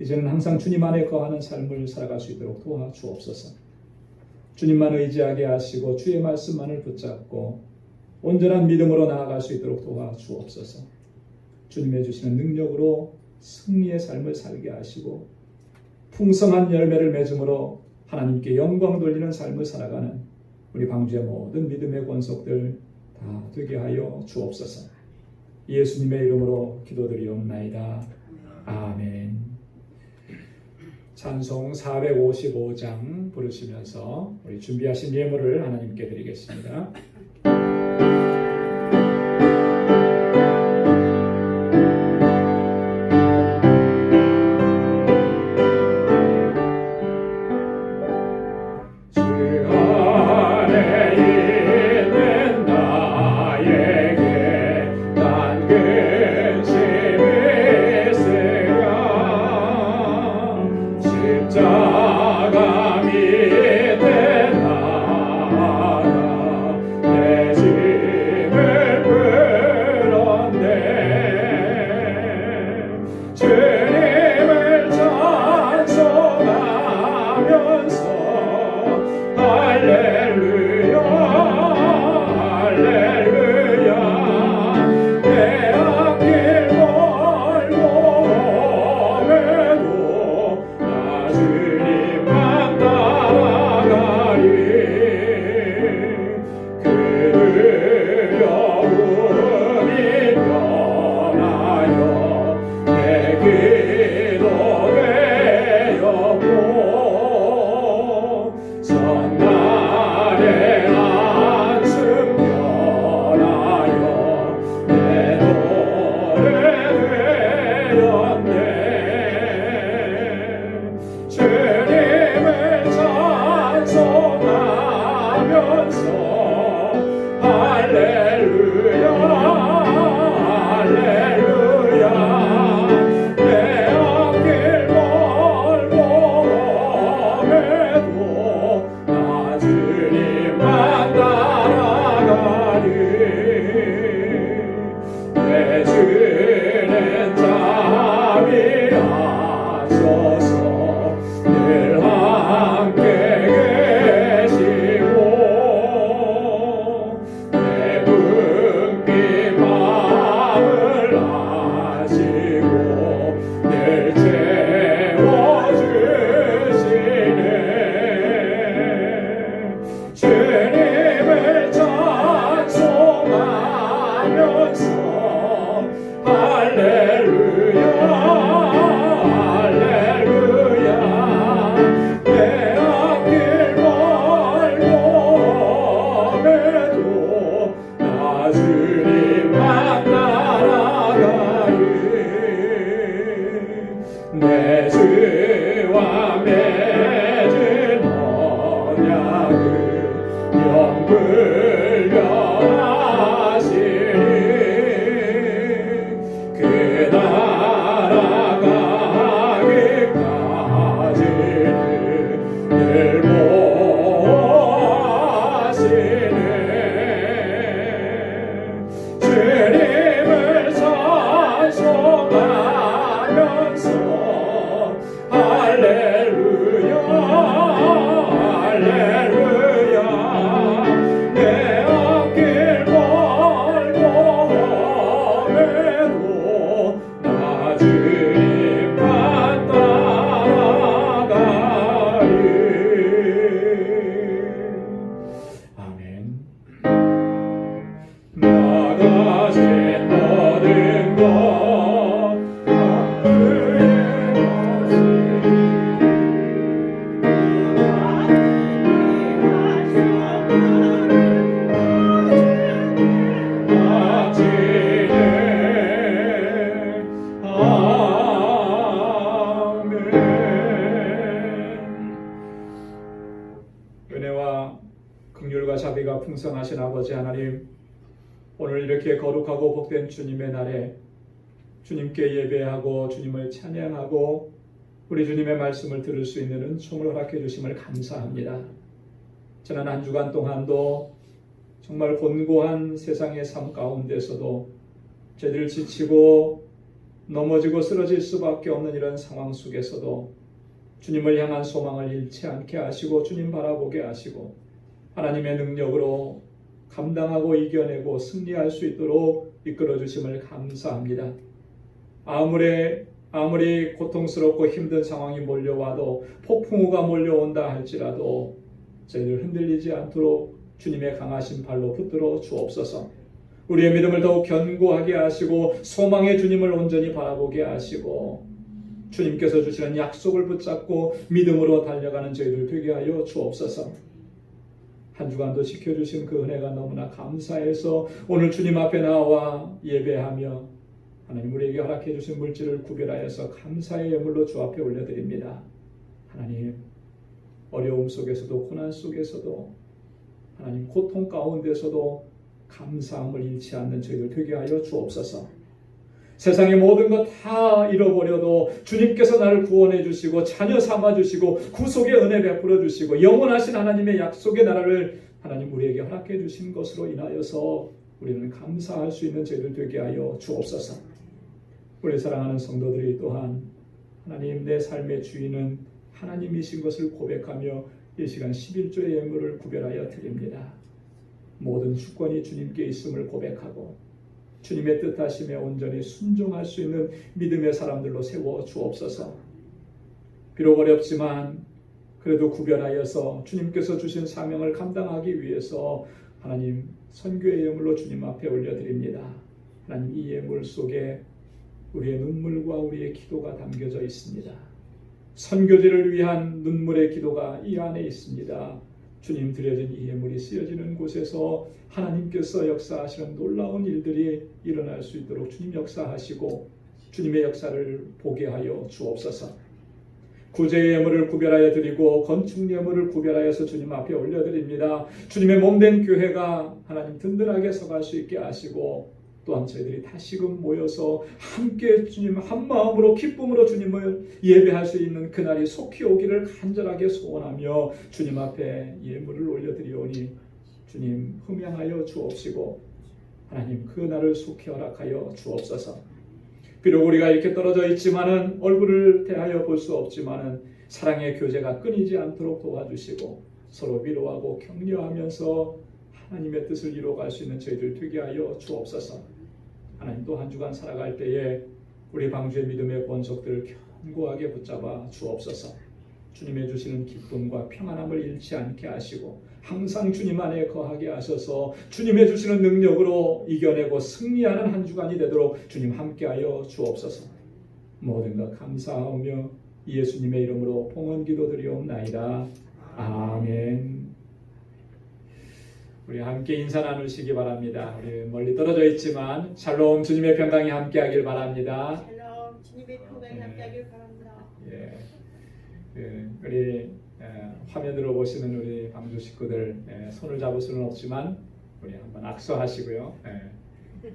이제는 항상 주님 안에 거하는 삶을 살아갈 수 있도록 도와주옵소서. 주님만 의지하게 하시고 주의 말씀만을 붙잡고 온전한 믿음으로 나아갈 수 있도록 도와주옵소서. 주님의 주시는 능력으로 승리의 삶을 살게 하시고 풍성한 열매를 맺음으로 하나님께 영광 돌리는 삶을 살아가는 우리 방주의 모든 믿음의 권속들 다 되게 하여 주옵소서. 예수님의 이름으로 기도드리옵나이다. 아멘. 찬송 455장 부르시면서 우리 준비하신 예물을 하나님께 드리겠습니다. 할렐루야 할렐루야 내 앞길 멀고 오매도 나 주님만 따라가리 그 두려움이 변하여 내 기도 되었고 전날에 한숨 변하여 내 노래 되었네 주님을 찬송하면서 할렐루야 할렐루야 내 앞길 멀고 오매도 나 주님만 따라가리 내 주는 자비하셔서 늘 함께 계시고 내 붕빈 마음을 아시고 늘 채워주시네 주님을 찬송하면서 할렐루야 할렐루야 내 앞길 멀고 오매도 나 주님만 따라가리 내 주와 맺은 언약을 영불변하시니 그 나라 가기까지는 늘 보호하시네 주님을 찬송하면서 할렐루야 할렐루야 내 앞길 멀고 오매도 나 주님만 따라가리 아멘 나가신 모든 것 은혜와 긍휼과 자비가 풍성하신 아버지 하나님, 오늘 이렇게 거룩하고 복된 주님의 날에 주님께 예배하고 주님을 찬양하고 우리 주님의 말씀을 들을 수 있는 은총을 허락해 주심을 감사합니다. 지난 한 주간 동안도 정말 곤고한 세상의 삶 가운데서도 저희들 지치고 넘어지고 쓰러질 수밖에 없는 이런 상황 속에서도 주님을 향한 소망을 잃지 않게 하시고 주님 바라보게 하시고 하나님의 능력으로 감당하고 이겨내고 승리할 수 있도록 이끌어 주심을 감사합니다. 아무리 고통스럽고 힘든 상황이 몰려와도 폭풍우가 몰려온다 할지라도 저희들 흔들리지 않도록 주님의 강하신 발로 붙들어 주옵소서. 우리의 믿음을 더욱 견고하게 하시고 소망의 주님을 온전히 바라보게 하시고 주님께서 주시는 약속을 붙잡고 믿음으로 달려가는 저희들 되게 하여 주옵소서. 한 주간도 지켜주신 그 은혜가 너무나 감사해서 오늘 주님 앞에 나와 예배하며 하나님 우리에게 허락해 주신 물질을 구별하여서 감사의 예물로 주 앞에 올려드립니다. 하나님 어려움 속에서도 고난 속에서도 하나님 고통 가운데서도 감사함을 잃지 않는 저희들 되게 하여 주옵소서. 세상의 모든 것 다 잃어버려도 주님께서 나를 구원해 주시고 자녀 삼아 주시고 구속의 은혜 베풀어 주시고 영원하신 하나님의 약속의 나라를 하나님 우리에게 허락해 주신 것으로 인하여서 우리는 감사할 수 있는 저희들 되게 하여 주옵소서. 우리 사랑하는 성도들이 또한 하나님 내 삶의 주인은 하나님이신 것을 고백하며 이 시간 11조의 예물을 구별하여 드립니다. 모든 주권이 주님께 있음을 고백하고 주님의 뜻하심에 온전히 순종할 수 있는 믿음의 사람들로 세워 주옵소서. 비록 어렵지만 그래도 구별하여서 주님께서 주신 사명을 감당하기 위해서 하나님 선교의 예물로 주님 앞에 올려드립니다. 하나님 이 예물 속에 우리의 눈물과 우리의 기도가 담겨져 있습니다. 선교지를 위한 눈물의 기도가 이 안에 있습니다. 주님 드려진 이 예물이 쓰여지는 곳에서 하나님께서 역사하시는 놀라운 일들이 일어날 수 있도록 주님 역사하시고 주님의 역사를 보게 하여 주옵소서. 구제의 예물을 구별하여 드리고 건축 예물을 구별하여서 주님 앞에 올려드립니다. 주님의 몸된 교회가 하나님 든든하게 서갈 수 있게 하시고 또한 저희들이 다시금 모여서 함께 주님 한 마음으로 기쁨으로 주님을 예배할 수 있는 그날이 속히 오기를 간절하게 소원하며 주님 앞에 예물을 올려드리오니 주님 흠양하여 주옵시고 하나님 그 날을 속히 허락하여 주옵소서. 비록 우리가 이렇게 떨어져 있지만은 얼굴을 대하여 볼 수 없지만은 사랑의 교제가 끊이지 않도록 도와주시고 서로 위로하고 격려하면서 하나님의 뜻을 이루어갈 수 있는 저희들 되게 하여 주옵소서. 하나님 또 한 주간 살아갈 때에 우리 방주의 믿음의 권속들을 견고하게 붙잡아 주옵소서. 주님의 주시는 기쁨과 평안함을 잃지 않게 하시고 항상 주님 안에 거하게 하셔서 주님의 주시는 능력으로 이겨내고 승리하는 한 주간이 되도록 주님 함께하여 주옵소서. 모든 것 감사하며 예수님의 이름으로 봉헌 기도드리옵나이다. 아멘. 우리 함께 인사 나누시기 바랍니다. 우리 멀리 떨어져 있지만 샬롬 주님의 평강이 함께하길 바랍니다. 샬롬 주님의 평강이 함께하길 바랍니다. 우리 화면으로 보시는 우리 방주 식구들 손을 잡을 수는 없지만 우리 한번 악수하시고요.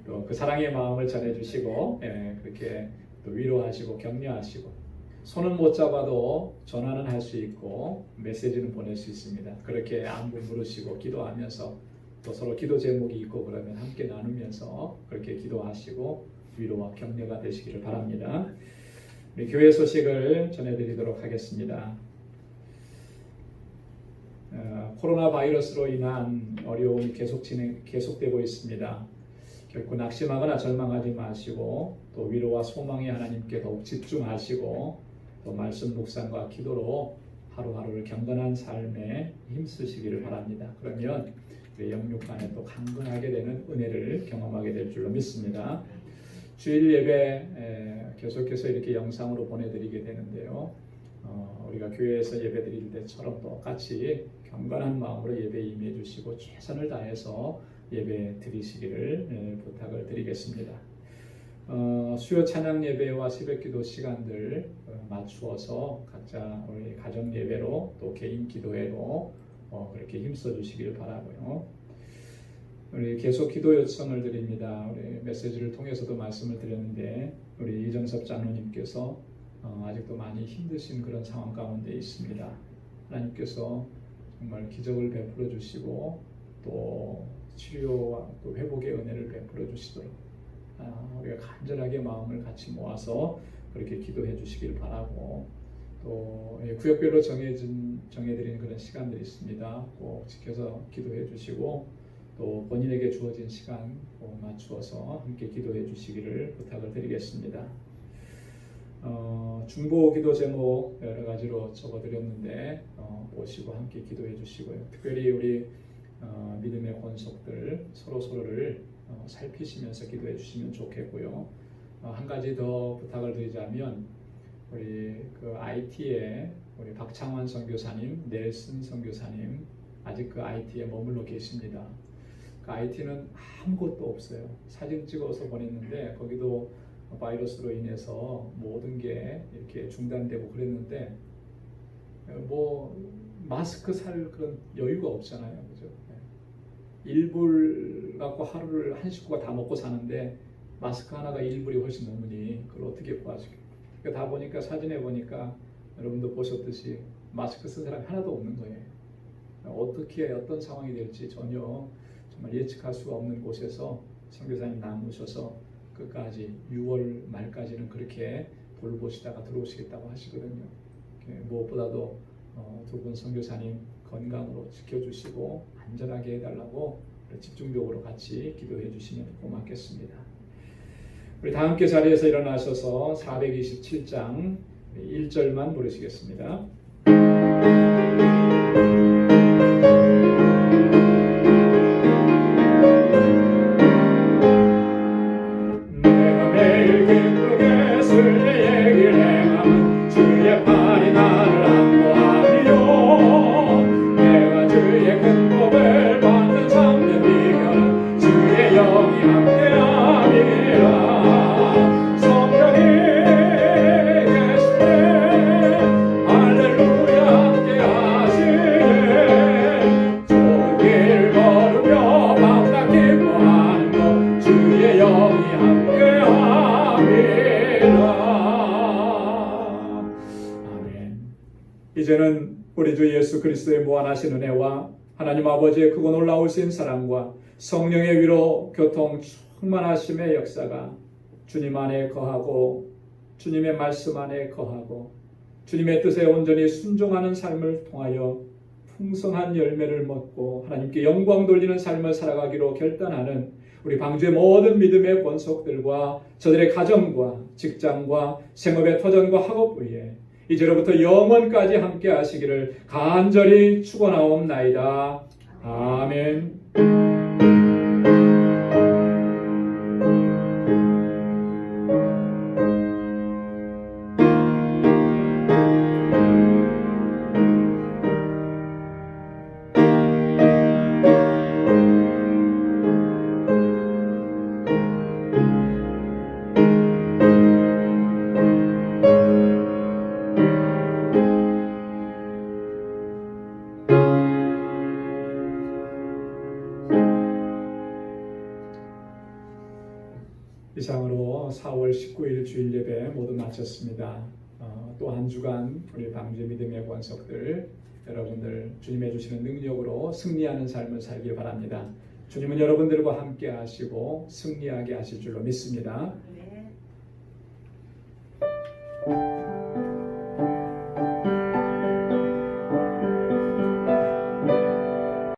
또 그 사랑의 마음을 전해주시고 그렇게 또 위로하시고 격려하시고 손은 못 잡아도 전화는 할 수 있고 메시지는 보낼 수 있습니다. 그렇게 안부 물으시고 기도하면서 또 서로 기도 제목이 있고 그러면 함께 나누면서 그렇게 기도하시고 위로와 격려가 되시기를 바랍니다. 우리 교회 소식을 전해드리도록 하겠습니다. 코로나 바이러스로 인한 어려움이 계속되고 있습니다. 결코 낙심하거나 절망하지 마시고 또 위로와 소망의 하나님께 더욱 집중하시고 또 말씀 묵상과 기도로 하루하루를 경건한 삶에 힘쓰시기를 바랍니다. 그러면 영육간에 또 강건하게 되는 은혜를 경험하게 될 줄로 믿습니다. 주일 예배 계속해서 이렇게 영상으로 보내드리게 되는데요. 우리가 교회에서 예배 드릴 때처럼 똑같이 경건한 마음으로 예배에 임해 주시고 최선을 다해서 예배 드리시기를 부탁을 드리겠습니다. 수요 찬양 예배와 새벽 기도 시간들 맞추어서 각자 우리 가정 예배로 또 개인 기도회로 그렇게 힘써 주시기를 바라고요. 우리 계속 기도 요청을 드립니다. 우리 메시지를 통해서도 말씀을 드렸는데 우리 이정섭 장로님께서 아직도 많이 힘드신 그런 상황 가운데 있습니다. 하나님께서 정말 기적을 베풀어 주시고 또 치료와 또 회복의 은혜를 베풀어 주시도록 우리가 간절하게 마음을 같이 모아서 그렇게 기도해 주시길 바라고 또 구역별로 정해드린 그런 시간들이 있습니다. 꼭 지켜서 기도해 주시고 또 본인에게 주어진 시간 꼭 맞추어서 함께 기도해 주시기를 부탁을 드리겠습니다. 중보 기도 제목 여러 가지로 적어드렸는데 보시고 함께 기도해 주시고요. 특별히 우리 믿음의 권속들 서로를 살피시면서 기도해 주시면 좋겠고요. 한 가지 더 부탁을 드리자면 우리 그 IT에 우리 박창환 선교사님, 넬슨 선교사님 아직 그 IT에 머물러 계십니다. 그 IT는 아무것도 없어요. 사진 찍어서 보냈는데 거기도 바이러스로 인해서 모든 게 이렇게 중단되고 그랬는데 뭐 마스크 살 그런 여유가 없잖아요, 그죠? 1불 갖고 하루를 한 식구가 다 먹고 사는데 마스크 하나가 1불이 훨씬 넘으니 그걸 어떻게 구하시겠어요? 다 보니까 사진에 보니까 여러분도 보셨듯이 마스크 쓴 사람이 하나도 없는 거예요. 어떻게 어떤 상황이 될지 전혀 정말 예측할 수가 없는 곳에서 선교사님 남으셔서 끝까지 6월 말까지는 그렇게 돌보시다가 들어오시겠다고 하시거든요. 무엇보다도 두 분 선교사님 건강으로 지켜주시고 안전하게 해달라고 집중적으로 같이 기도해 주시면 고맙겠습니다. 우리 다 함께 자리에서 일어나셔서 427장 1절만 부르시겠습니다. 내가 매일 기쁘게 술래 얘기를 행함은 주의 팔이 나를 안보하리요. 내가 주의 큰 복을 받는 참된 비결은 주의 영이 함께함이라. 성령이 계시네 할렐루야 함께하시네. 좋은 길 걸으며 밤낮 기뻐하는 것 주의 영이 함께함이라. 아멘. 이제는 우리 주 예수 그리스도의 무한하신 은혜와 하나님 아버지의 크고 놀라우신 사랑과 성령의 위로 교통 충만하심의 역사가 주님 안에 거하고 주님의 말씀 안에 거하고 주님의 뜻에 온전히 순종하는 삶을 통하여 풍성한 열매를 먹고 하나님께 영광 돌리는 삶을 살아가기로 결단하는 우리 방주의 모든 믿음의 권속들과 저들의 가정과 직장과 생업의 터전과 학업부에 이제로부터 영원까지 함께 하시기를 간절히 축원하옵나이다. 아멘. 이상으로 4월 19일 주일 예배 모두 마쳤습니다. 또 한 주간 우리 방주의 믿음의 권속들 여러분들 주님의 주시는 능력으로 승리하는 삶을 살길 바랍니다. 주님은 여러분들과 함께 하시고 승리하게 하실 줄로 믿습니다. 네.